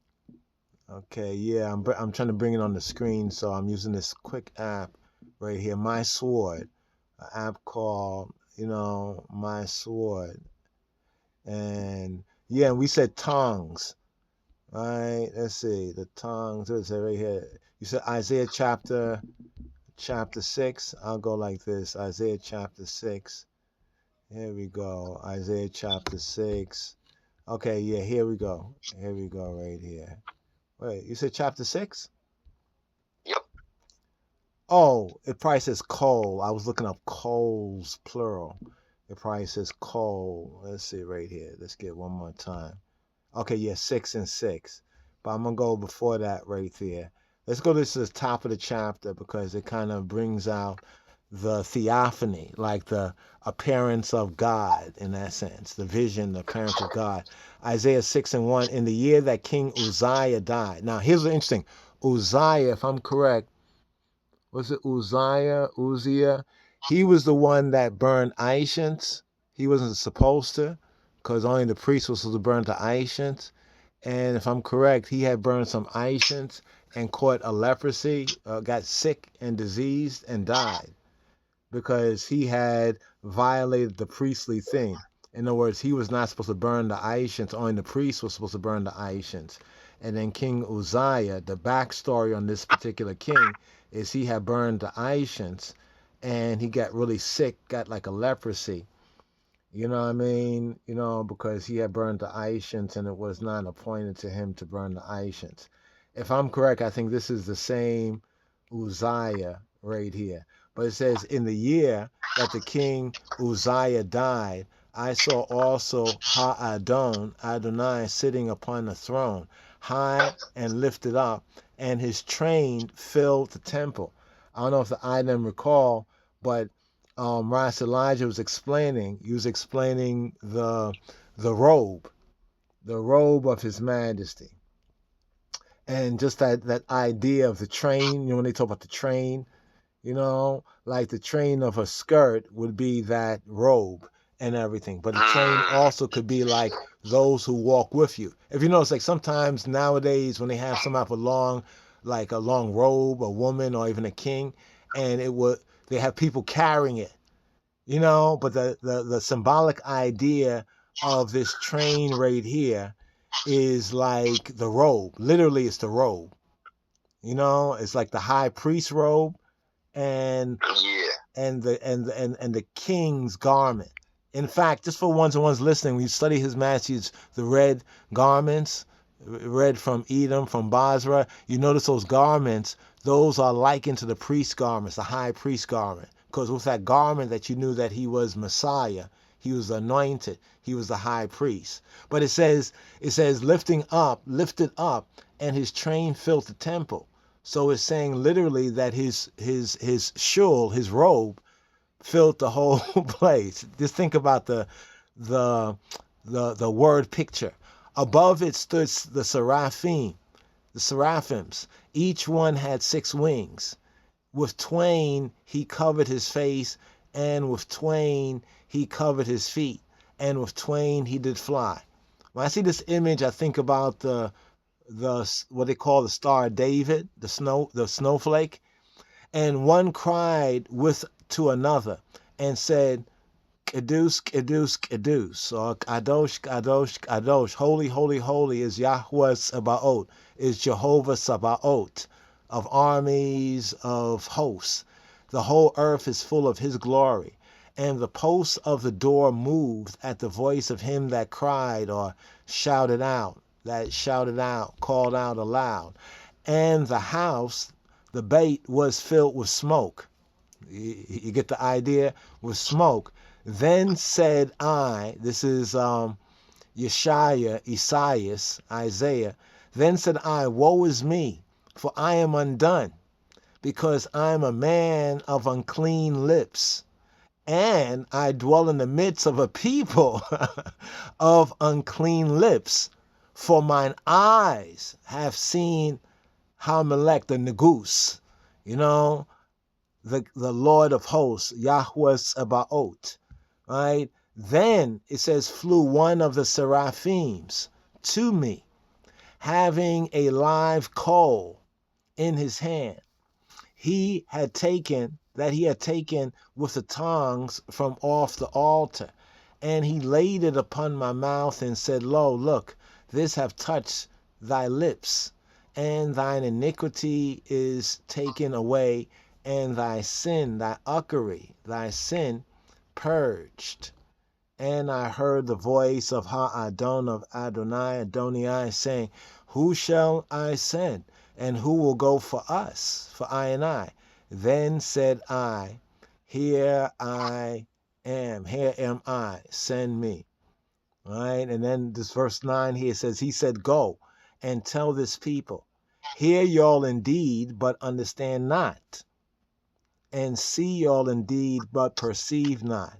Speaker 1: Okay, yeah, I'm trying to bring it on the screen, so I'm using this quick app right here, My Sword, an app called, My Sword, and yeah, we said tongues, right? Let's see, the tongues. What is it right here? You said Isaiah chapter 6. I'll go like this. Isaiah chapter 6. Here we go. Isaiah chapter 6. Okay, yeah, here we go. Right here. Wait, you said chapter 6?
Speaker 3: Yep.
Speaker 1: Oh, it probably says coal. I was looking up coals, plural. It probably says coal. Let's see right here. Let's get one more time. Okay, yeah, 6 and 6. But I'm going to go before that right there. Let's go to the top of the chapter because it kind of brings out the theophany, like the appearance of God in that sense, the vision, the appearance of God. Isaiah 6 and 1, in the year that King Uzziah died. Now, here's what's interesting. Uzziah, if I'm correct, was it Uzziah? He was the one that burned Aishans. He wasn't supposed to, because only the priest was supposed to burn the Aishans. And if I'm correct, he had burned some Aishans and caught a leprosy, got sick and diseased and died because he had violated the priestly thing. In other words, he was not supposed to burn the Aishans. Only the priest was supposed to burn the Aishans. And then King Uzziah, the backstory on this particular king is he had burned the Aishans and he got really sick, got like a leprosy. You know what I mean? Because he had burned the Aishans and it was not appointed to him to burn the Aishans. If I'm correct, I think this is the same Uzziah right here. But it says, in the year that the king Uzziah died, I saw also Adonai sitting upon the throne, high and lifted up, and his train filled the temple. I don't know if the item recall, but Ras Elijah was explaining. He was explaining the robe of His Majesty, and just that idea of the train. When they talk about the train, like the train of a skirt would be that robe and everything. But the train also could be like those who walk with you. If you notice, like sometimes nowadays when they have some type of long robe, a woman or even a king, and they have people carrying it, but the symbolic idea of this train right here is like the robe. Literally, it's the robe. It's like the high priest robe and the king's garment. In fact, just for ones and ones listening, when you study His Majesty's the red garments, red from Edom, from Basra, you notice those garments, those are likened to the priest garments, the high priest garment, because with that garment that you knew that he was Messiah, he was anointed, he was the high priest. But it says lifted up, and his train filled the temple. So it's saying literally that his shul, his robe, filled the whole place. Just think about the word picture. Above it stood the seraphims. Each one had 6 wings. With twain he covered his face, and with twain he covered his feet, and with twain he did fly. When I see this image, I think about the what they call the Star of David, the snowflake. And one cried with to another and said, Kedus, Kedus, Kedus, or Kadosh, Kadosh, Kadosh, holy, holy, holy is Yahweh Sabaoth, is Jehovah Sabaoth, of armies, of hosts. The whole earth is full of his glory. And the posts of the door moved at the voice of him that cried, or shouted out, called out aloud. And the house, the bait, was filled with smoke. You get the idea? With smoke. Then said I, this is Isaiah. Then said I, woe is me, for I am undone, because I am a man of unclean lips, and I dwell in the midst of a people of unclean lips. For mine eyes have seen Hamelech, the Negus, the Lord of hosts, Yahweh Sabaoth, right? Then it says, flew one of the seraphims to me, having a live coal in his hand. He had taken with the tongs from off the altar, and he laid it upon my mouth and said, lo, look, this have touched thy lips, and thine iniquity is taken away, and thy sin, thy uckery, thy sin purged. And I heard the voice of Ha-Adon, of Adonai, saying, who shall I send, and who will go for us, for I and I? Then said I, here am I, send me. All right, and then this verse 9 here says, he said, go and tell this people, hear y'all indeed, but understand not, and see y'all indeed, but perceive not.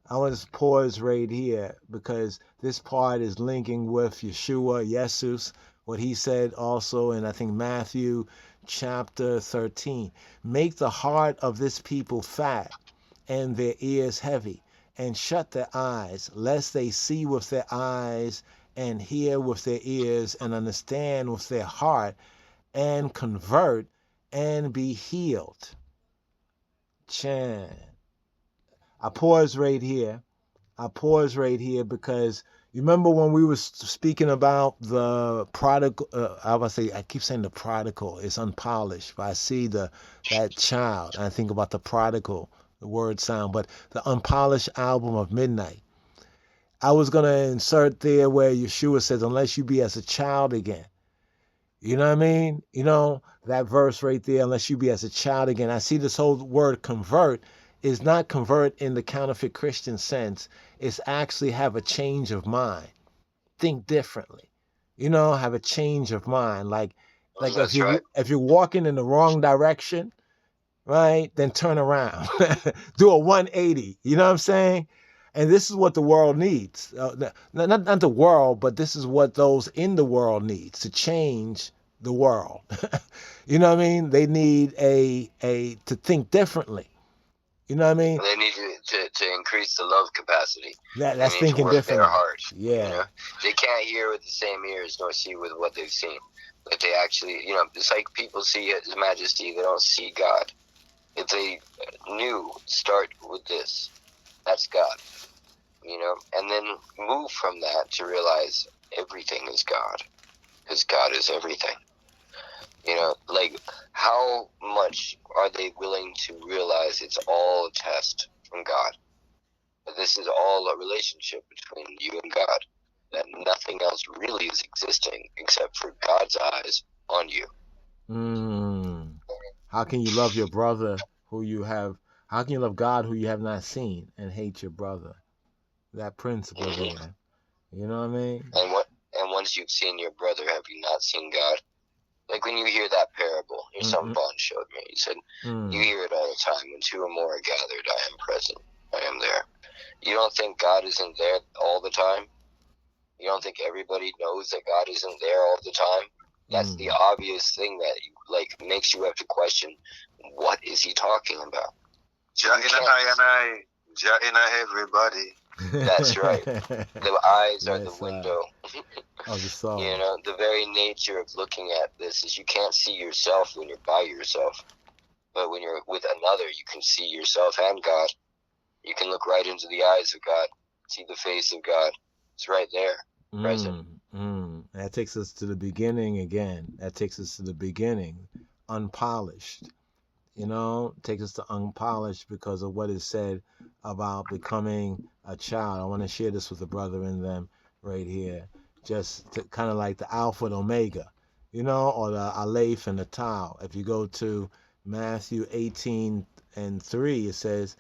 Speaker 1: I want to pause right here because this part is linking with Yeshua, Jesus, what he said also in, I think, Matthew chapter 13. Make the heart of this people fat and their ears heavy, and shut their eyes, lest they see with their eyes and hear with their ears and understand with their heart and convert and be healed. Chan. I pause right here because you remember when we were speaking about the prodigal, I keep saying the prodigal is unpolished, but I see that child, and I think about the prodigal, the word sound, but the unpolished album of Midnight. I was going to insert there where Yeshua says, unless you be as a child again. You know what I mean? That verse right there, unless you be as a child again. I see this whole word convert is not convert in the counterfeit Christian sense. It's actually have a change of mind. Think differently. Have a change of mind. Like
Speaker 3: That's right.
Speaker 1: if you're walking in the wrong direction, right, then turn around. Do a 180. You know what I'm saying? And this is what the world needs. Not the world, but this is what those in the world needs to change the world. You know what I mean? They need to think differently. You know what I mean?
Speaker 3: They need to increase the love capacity.
Speaker 1: That's
Speaker 3: they need
Speaker 1: thinking
Speaker 3: to work
Speaker 1: differently.
Speaker 3: their heart.
Speaker 1: Yeah.
Speaker 3: They can't hear with the same ears nor see with what they've seen. But they actually, it's like people see His Majesty, they don't see God. If they knew, start with this. That's God. And then move from that to realize everything is God. Because God is everything. Like, how much are they willing to realize it's all a test from God? That this is all a relationship between you and God. That nothing else really is existing except for God's eyes on you.
Speaker 1: How can you love your brother who you have? How can you love God who you have not seen and hate your brother? That principle there. You know what I mean?
Speaker 3: And once you've seen your brother, have you not seen God? Like when you hear that parable, your son Vaughn showed me. He said, you hear it all the time. When two or more are gathered, I am present. I am there. You don't think God isn't there all the time? You don't think everybody knows that God isn't there all the time? That's the obvious thing that makes you have to question, what is he talking about?
Speaker 2: Jah in I, Jah in everybody.
Speaker 3: That's right. The eyes are the window
Speaker 1: of the soul.
Speaker 3: You know, the very nature of looking at this is you can't see yourself when you're by yourself. But when you're with another, you can see yourself and God. You can look right into the eyes of God, see the face of God. It's right there, present.
Speaker 1: That takes us to the beginning again. That takes us to the beginning, unpolished. You know, takes us to unpolished because of what is said about becoming a child. I want to share this with the brother in them right here. Just to kind of like the Alpha and Omega, you know, or the Aleph and the Tau. If you go to Matthew 18:3, it says,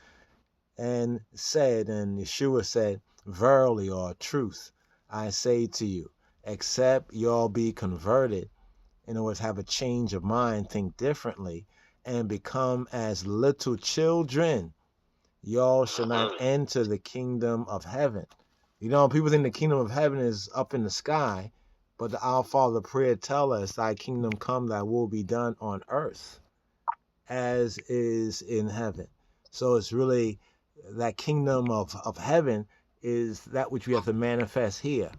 Speaker 1: and Yeshua said, verily, or truth, I say to you, except y'all be converted, in other words, have a change of mind, think differently, and become as little children, y'all shall not enter the kingdom of heaven. You know, people think the kingdom of heaven is up in the sky, but the Our Father prayer tell us, thy kingdom come, thy will be done on earth as is in heaven. So it's really that kingdom of heaven is that which we have to manifest here.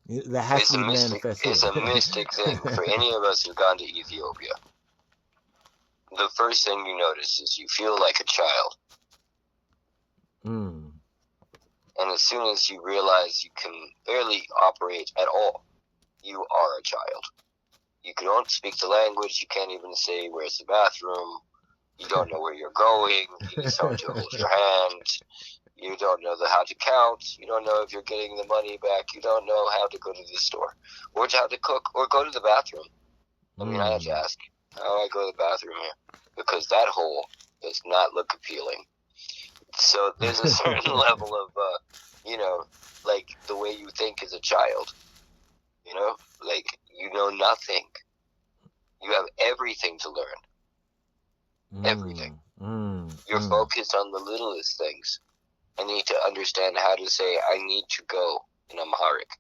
Speaker 1: That has to be manifest here.
Speaker 3: It's a mystic thing for any of us who've gone to Ethiopia. The first thing you notice is you feel like a child. And as soon as you realize you can barely operate at all, you are a child. You don't speak the language. You can't even say, where's the bathroom? You don't know where you're going. You need someone to hold your hand. You don't know how to count. You don't know if you're getting the money back. You don't know how to go to the store or how to cook or go to the bathroom. I mean, I had to ask, how do I go to the bathroom here? Because that hole does not look appealing. So there's a certain level of, you know, like the way you think as a child. You know, like you know nothing. You have everything to learn. Everything. You're focused on the littlest things. I need to understand how to say, I need to go in Amharic.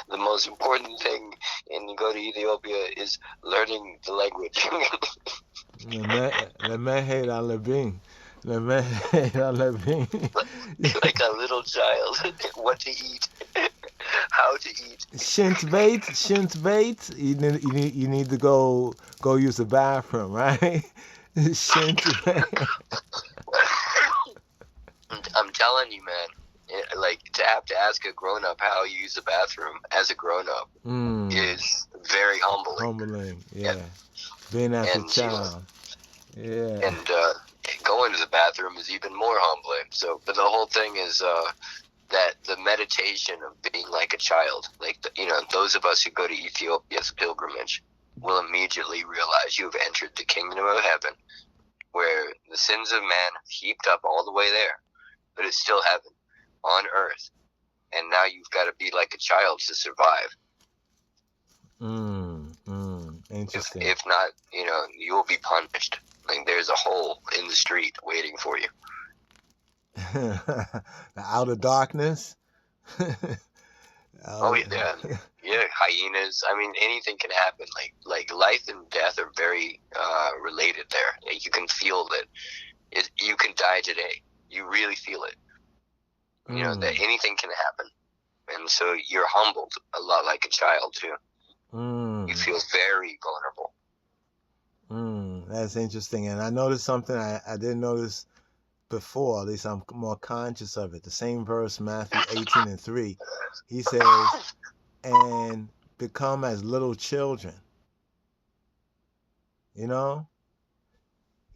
Speaker 3: The most important thing when you go to Ethiopia is learning the language. Like a little child. What to eat. How to eat.
Speaker 1: Shint you need to go use the bathroom, right?
Speaker 3: I'm telling you, man, like to have to ask a grown-up how you use the bathroom as a grown-up is very humbling.
Speaker 1: Yeah. Being as a child. Yeah.
Speaker 3: And going to the bathroom is even more humbling. So, but the whole thing is that the meditation of being like a child, like those of us who go to Ethiopia as a pilgrimage, will immediately realize you have entered the kingdom of heaven, where the sins of man have heaped up all the way there, but it's still heaven on earth, and now you've got to be like a child to survive.
Speaker 1: Interesting.
Speaker 3: If not, you will be punished. Like there's a hole in the street waiting for you.
Speaker 1: The outer darkness.
Speaker 3: Oh yeah, hyenas. I mean, anything can happen. Like life and death are very related there. You can feel that you can die today. You really feel it. You know that anything can happen, and so you're humbled a lot like a child too. You feel very vulnerable.
Speaker 1: That's interesting, and I noticed something I didn't notice before. At least I'm more conscious of it. The same verse, Matthew 18:3, he says, and become as little children. You know?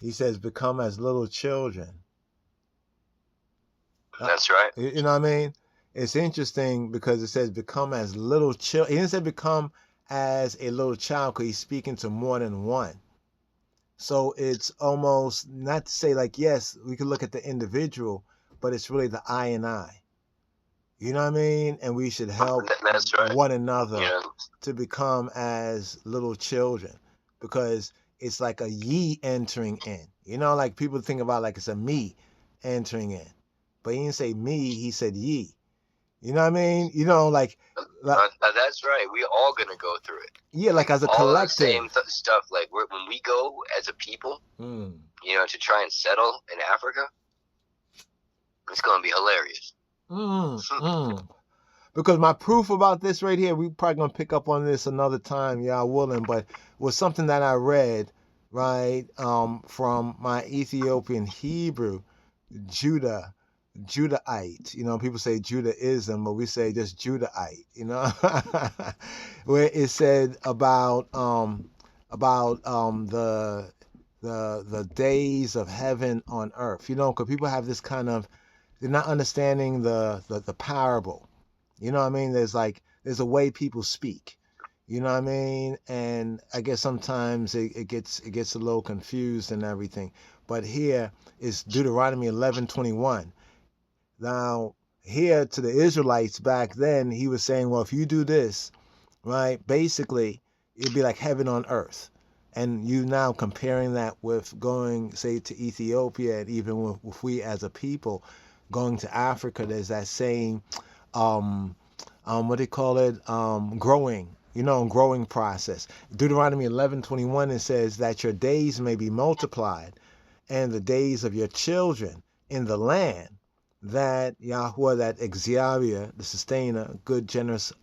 Speaker 1: He says, become as little children.
Speaker 3: That's right.
Speaker 1: You know what I mean? It's interesting because it says become as little children. He didn't say become as a little child because he's speaking to more than one. So it's almost not to say like, yes, we can look at the individual, but it's really the I and I. You know what I mean? And we should help
Speaker 3: That's right.
Speaker 1: one
Speaker 3: You
Speaker 1: another
Speaker 3: know,
Speaker 1: to become as little children, because it's like a ye entering in. You know, like people think about like it's a me entering in, but he didn't say me, he said ye. You know what I mean? You know, like
Speaker 3: that's right. We all gonna go through it.
Speaker 1: yeah, like as a
Speaker 3: All of the same
Speaker 1: collective.
Speaker 3: stuff. Like when we go as a people,
Speaker 1: Mm,
Speaker 3: you know, to try and settle in Africa, it's gonna be hilarious.
Speaker 1: mm. Because my proof about this right here, we probably gonna pick up on this another time, y'all willing, but was something that I read, right, from my Ethiopian Hebrew, Judah, Judahite. You know, people say Judaism, but we say just Judahite. You know, where it said about the days of heaven on earth. You know, because people have this kind of, they're not understanding the parable. You know what I mean? There's a way people speak. You know what I mean? And I guess sometimes it gets a little confused and everything. But here is Deuteronomy 11:21. Now, here to the Israelites back then, he was saying, well, if you do this, right, basically it'd be like heaven on earth. And you now comparing that with going, say, to Ethiopia, and even with we as a people going to Africa, there's that same what do you call it? Growing, growing process. Deuteronomy 11:21, it says that your days may be multiplied, and the days of your children in the land that Yahweh, that Exariah, the sustainer, good, generous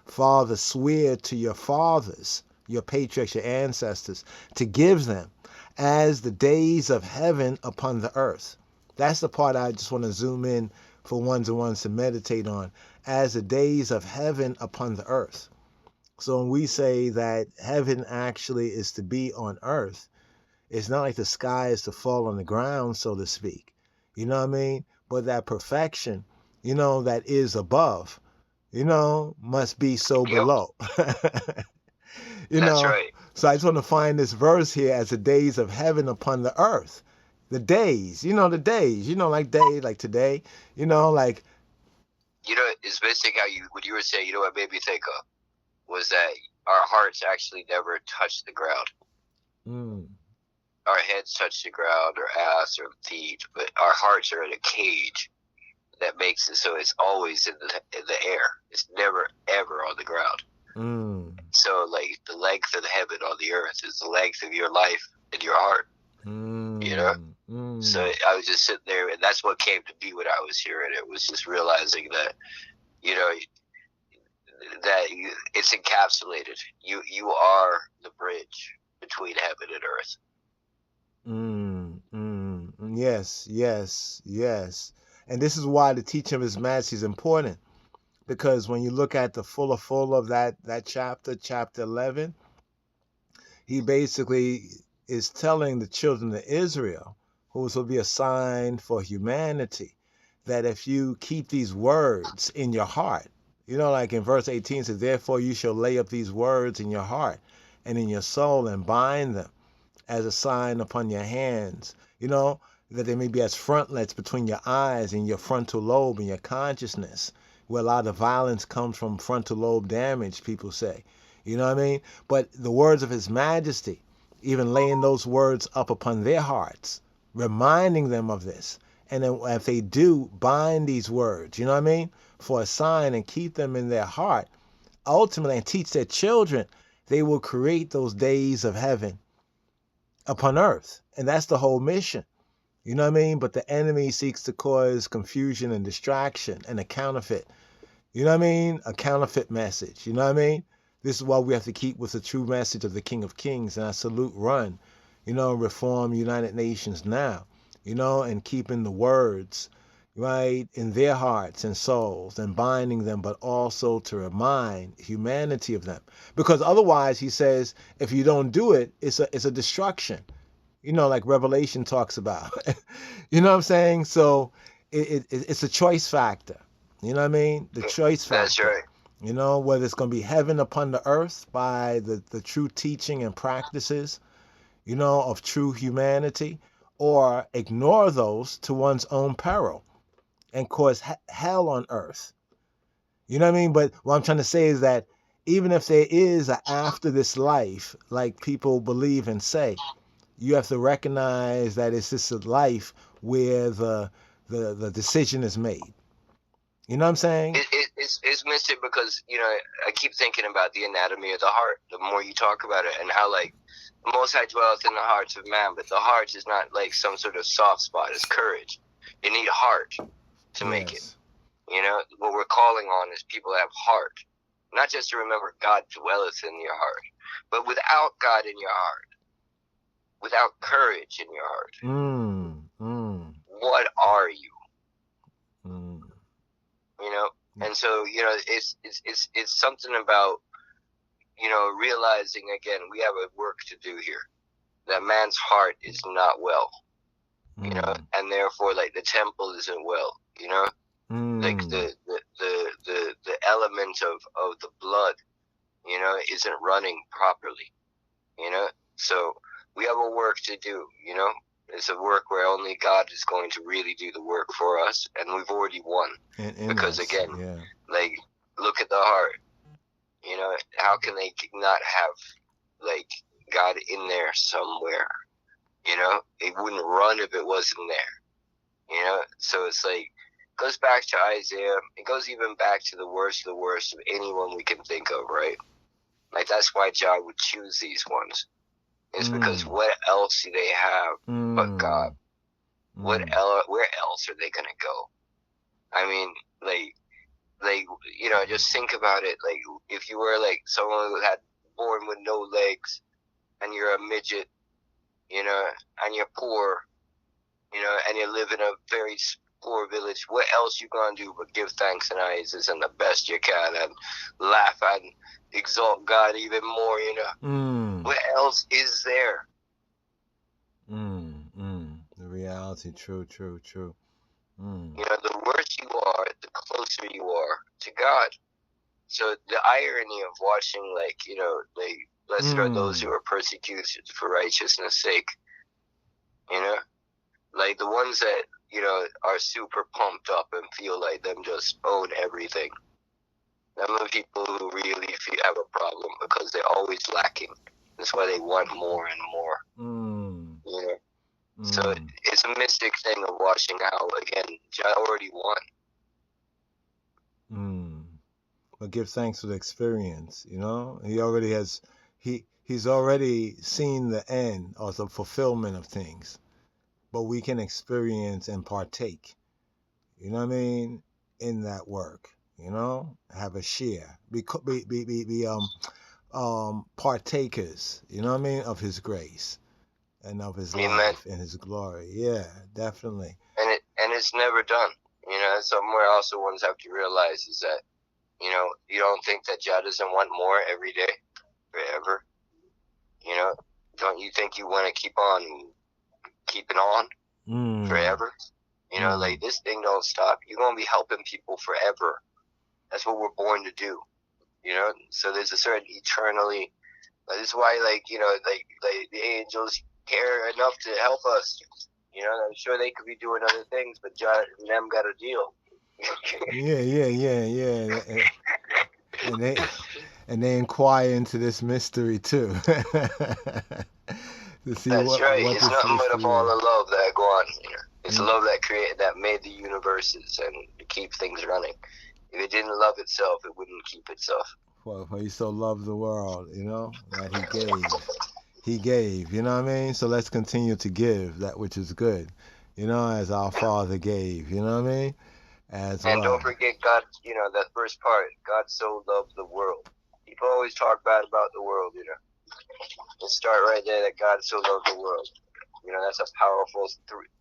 Speaker 1: Father, swear to your fathers, your patriarchs, your ancestors, to give them as the days of heaven upon the earth. That's the part I just want to zoom in for ones and ones to meditate on, as the days of heaven upon the earth. So when we say that heaven actually is to be on earth, it's not like the sky is to fall on the ground, so to speak. You know what I mean? But that perfection, that is above, must be so
Speaker 3: Yep,
Speaker 1: below. you
Speaker 3: that's
Speaker 1: know?
Speaker 3: right.
Speaker 1: So I just want to find this verse here as the days of heaven upon the earth. The days, the days, like day, like today, like.
Speaker 3: You know, it's basically how what you were saying. You know what made me think of was that our hearts actually never touch the ground.
Speaker 1: Mm.
Speaker 3: Our heads touch the ground, or ass, or feet, but our hearts are in a cage that makes it so it's always in the air. It's never ever on the ground.
Speaker 1: Mm.
Speaker 3: So, like, the length of heaven on the earth is the length of your life and your heart. You know. So I was just sitting there, and that's what came to be when I was hearing it. Was just realizing that, that it's encapsulated. You are the bridge between heaven and earth.
Speaker 1: Yes, yes, yes. And this is why the teaching of His Majesty is important, because when you look at the full of that chapter 11, he basically is telling the children of Israel, who will be a sign for humanity, that if you keep these words in your heart, like in verse 18 it says, therefore you shall lay up these words in your heart and in your soul and bind them as a sign upon your hands, that they may be as frontlets between your eyes and your frontal lobe and your consciousness, where a lot of violence comes from frontal lobe damage, people say. You know what I mean? But the words of His Majesty, even laying those words up upon their hearts, reminding them of this. And then if they do bind these words, you know what I mean, for a sign, and keep them in their heart, ultimately, and teach their children, they will create those days of heaven upon earth. And that's the whole mission. You know what I mean? But the enemy seeks to cause confusion and distraction and a counterfeit. You know what I mean? A counterfeit message. You know what I mean? This is why we have to keep with the true message of the King of Kings. And I salute Run, Reform United Nations now, and keeping the words, right, in their hearts and souls and binding them, but also to remind humanity of them. Because otherwise, he says, if you don't do it, it's a destruction. Like Revelation talks about. You know what I'm saying? So it's a choice factor. You know what I mean? The choice factor.
Speaker 3: That's right.
Speaker 1: Whether it's going to be heaven upon the earth by the true teaching and practices, of true humanity, or ignore those to one's own peril and cause hell on earth. You know what I mean? But what I'm trying to say is that even if there is an after this life, like people believe and say, you have to recognize that it's just a life where the decision is made. You know what I'm saying?
Speaker 3: It's mystic because, I keep thinking about the anatomy of the heart the more you talk about it, and how, like, the Most High dwelleth in the hearts of man, but the heart is not like some sort of soft spot. It's courage. You need heart to make it. What we're calling on is people that have heart. Not just to remember God dwelleth in your heart, but without God in your heart, without courage in your heart, what are you? And so, it's something about, realizing, again, we have a work to do here. That man's heart is not well, and therefore, like, the temple isn't well, like the element of the blood, isn't running properly, so we have a work to do, It's a work where only God is going to really do the work for us, and we've already won. Because us, again, like, look at the heart. How can they not have, like, God in there somewhere? It wouldn't run if it wasn't there. So it's like, goes back to Isaiah. It goes even back to the worst of anyone we can think of, right? Like, that's why Jah would choose these ones. It's because what else do they have but God? Where else are they gonna go? I mean, like, just think about it. Like, if you were, like, someone who had born with no legs, and you're a midget, and you're poor, and you live in a very poor village, what else you gonna do but give thanks and praises and the best you can, and laugh and exalt God even more, What else is there?
Speaker 1: The reality, true.
Speaker 3: The worse you are, the closer you are to God. So the irony of watching, like, like, blessed are those who are persecuted for righteousness' sake, like, the ones that, are super pumped up and feel like them just own everything. Them are people who really have a problem because they're always lacking. That's why they want more and more. So it's a mystic thing of watching how, again, Jah already won.
Speaker 1: But give thanks for the experience. He already has. He's already seen the end or the fulfillment of things, but we can experience and partake. You know what I mean? In that work. Have a share. Be partakers. You know what I mean? Of His grace and of His life and His glory. Yeah, definitely.
Speaker 3: And it's never done. Somewhere also ones have to realize is that, you don't think that Jah doesn't want more every day, forever. Don't you think you want to keep on keeping on forever? Like, this thing don't stop. You're gonna be helping people forever. That's what we're born to do. So there's a certain eternally. This is why, like, like the angels care enough to help us. I'm sure they could be doing other things, but Jah and them got a deal.
Speaker 1: Yeah. And they inquire into this mystery too. To see
Speaker 3: That's right.
Speaker 1: What
Speaker 3: it's nothing but a ball of love that go on. It's love that made the universes and to keep things running. If it didn't love itself, it wouldn't keep itself.
Speaker 1: For He so loved the world, that He gave. He gave, you know what I mean? So let's continue to give that which is good, as our Father gave, you know what I mean? And
Speaker 3: don't forget God, that first part, God so loved the world. People always talk bad about the world, Let's start right there, that God so loved the world. That's a powerful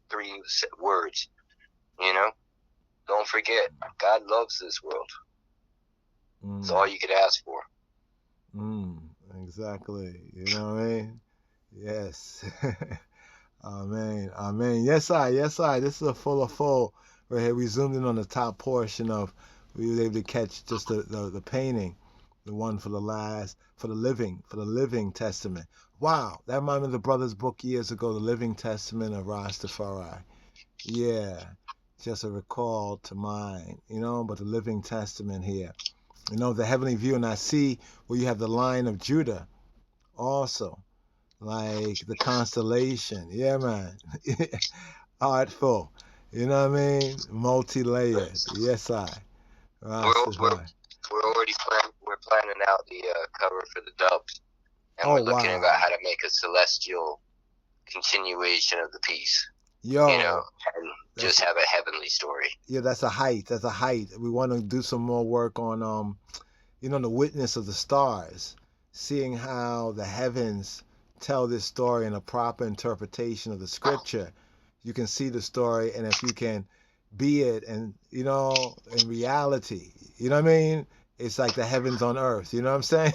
Speaker 3: three words, Don't forget, God loves this world. That's all you could ask for.
Speaker 1: Exactly. You know what I mean? Yes. Amen. Yes, I. This is a full. Right here, we zoomed in on the top portion of. We were able to catch just the painting, the one for the living testament. Wow, that reminded me of the brother's book years ago, The Living Testament of Rastafari. Yeah, just a recall to mind, but the Living Testament here. The heavenly view, and I see where you have the line of Judah also, like the constellation. Yeah, man. Artful. You know what I mean? Multi-layered. Yes, I. Rastafari.
Speaker 3: We're planning out the cover for the dubs, and
Speaker 1: Oh,
Speaker 3: we're looking
Speaker 1: wow.
Speaker 3: about how to make a celestial continuation of the piece.
Speaker 1: Yo.
Speaker 3: And just have a heavenly story.
Speaker 1: Yeah, that's a height. That's a height. We want to do some more work on, the witness of the stars, seeing how the heavens tell this story in a proper interpretation of the scripture. You can see the story, and if you can be it, and in reality, you know what I mean? It's like the heavens on earth. You know what I'm saying?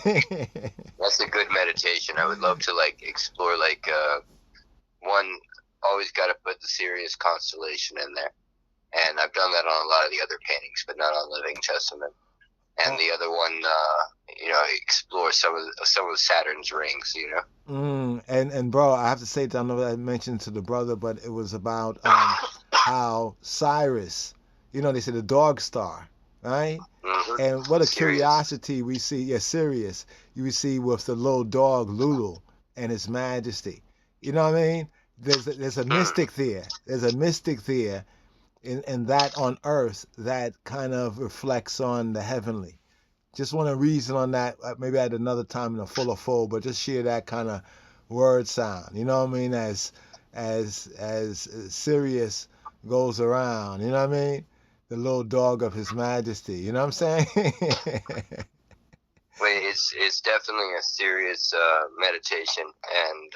Speaker 3: That's a good meditation. I would love to explore one. Always got to put the Sirius constellation in there, and I've done that on a lot of the other paintings, but not on Living Testament. And the other one, explore some of Saturn's rings.
Speaker 1: And bro, I have to say, I know I mentioned to the brother, but it was about how Cyrus, they say the dog star, right?
Speaker 3: Mm-hmm.
Speaker 1: And what a
Speaker 3: Sirius.
Speaker 1: Curiosity we see, Sirius, you see with the little dog Lulu and His Majesty. You know what I mean? There's a mystic there. There's a mystic there in that on earth that kind of reflects on the heavenly. Just want to reason on that, maybe at another time in a fuller fold, but just share that kind of word sound. You know what I mean? As Sirius goes around, you know what I mean? The little dog of His Majesty. You know what I'm saying?
Speaker 3: Well, it's definitely a serious meditation, and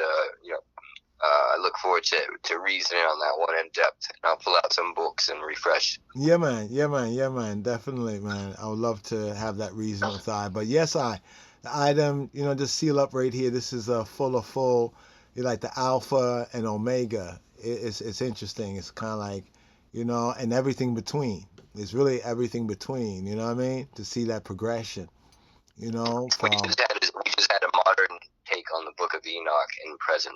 Speaker 3: I look forward to reasoning on that one in depth. And I'll pull out some books and refresh.
Speaker 1: Yeah, man. Definitely, man. I would love to have that reason with I. But yes, the item, just seal up right here. This is a full, like the alpha and omega. It's interesting. It's kind of like, and everything between. It's really everything between, you know what I mean? To see that progression, from...
Speaker 3: We just had a modern take on the Book of Enoch in present.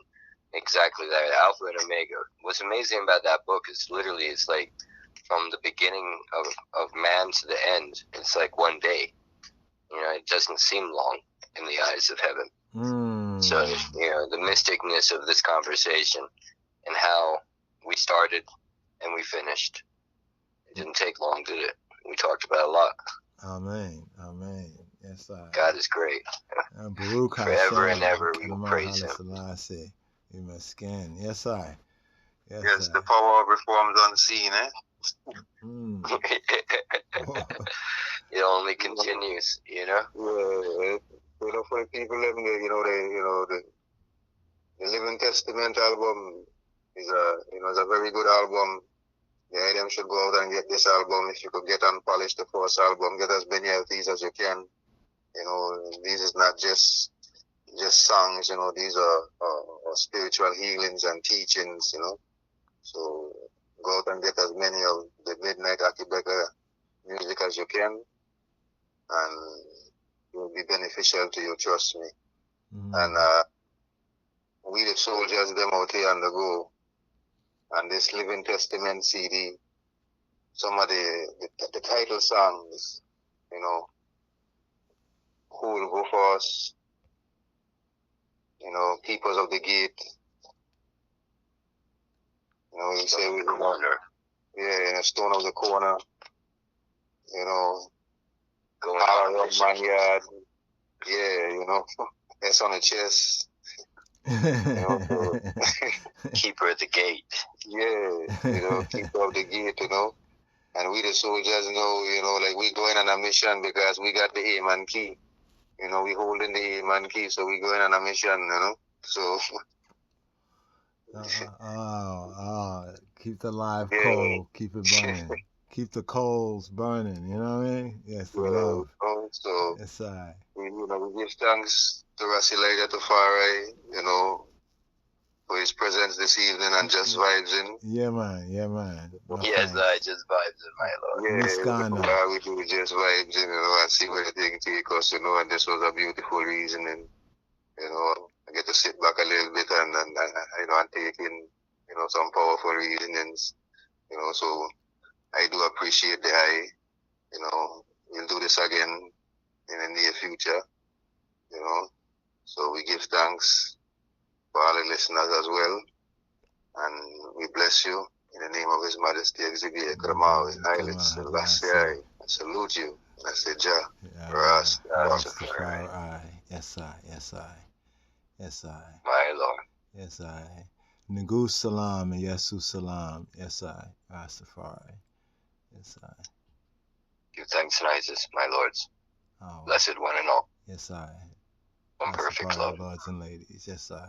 Speaker 3: Exactly that. Alpha and Omega. What's amazing about that book is literally it's like from the beginning of man to the end, it's like one day. It doesn't seem long in the eyes of heaven. So, the mysticness of this conversation and how we started and we finished. It didn't take long, did it? We talked about a lot.
Speaker 1: Amen. Yes, sir.
Speaker 3: God is great.
Speaker 1: Baruch
Speaker 3: Forever
Speaker 1: Hashem.
Speaker 3: and ever we will praise Him.
Speaker 1: Selassie. Yes, sir.
Speaker 2: Yes, the power of reform's on the scene, eh?
Speaker 3: It only continues,
Speaker 2: Yeah, for the people living there, the Living Testament album is a very good album. The item should go out and get this album. If you could get Unpolished, the first album, get as many of these as you can. These is not just songs. These are spiritual healings and teachings. So go out and get as many of the Midnight AKAE BEKA music as you can, and it will be beneficial to you. Trust me. And we the soldiers, them out here on the go. And this Living Testament CD, some of the title songs, Who Will Go For Us, Peoples of the Gate, we say we wonder. Yeah, Stone of the Corner,
Speaker 3: Going on
Speaker 2: Man Yard, S on the Chest.
Speaker 3: Keeper at the Gate.
Speaker 2: Yeah, Keeper of the Gate, And we the soldiers like we going on a mission because we got the aim and key. We holding the aim and key, so we going on a mission, So
Speaker 1: keep the live coal, keep it burning. Keep the coals burning, you know what I mean? Yes, the love.
Speaker 2: So
Speaker 1: Yes, I.
Speaker 2: We give thanks to Rasiadonis, Tafari, for his presence this evening and just vibes in.
Speaker 1: Yeah, man.
Speaker 3: Yes, I just vibes in, my lord.
Speaker 2: Yeah, we do just vibes in, and see where the thing take us, and this was a beautiful reasoning, I get to sit back a little bit and you know, and take in, you know, some powerful reasonings, you know. So I do appreciate the eye, you know. We'll do this again in the near future, you know. So we give thanks for all the listeners as well, and we bless you in the name of His Majesty Exhibit Kramawi Haile Selassie. I salute you. And I say, Jah,
Speaker 1: Rastafari. Yes, I. Yes, I. Yes, I.
Speaker 3: My Lord.
Speaker 1: Yes, I. Nagu Salam and Yesu Salam. Yes, I. Rastafari. Yes, I.
Speaker 3: Give thanks and praises, my lords.
Speaker 1: Oh,
Speaker 3: Blessed one and all.
Speaker 1: yes, I.
Speaker 3: One perfect love.
Speaker 1: Lords and ladies. Yes, I.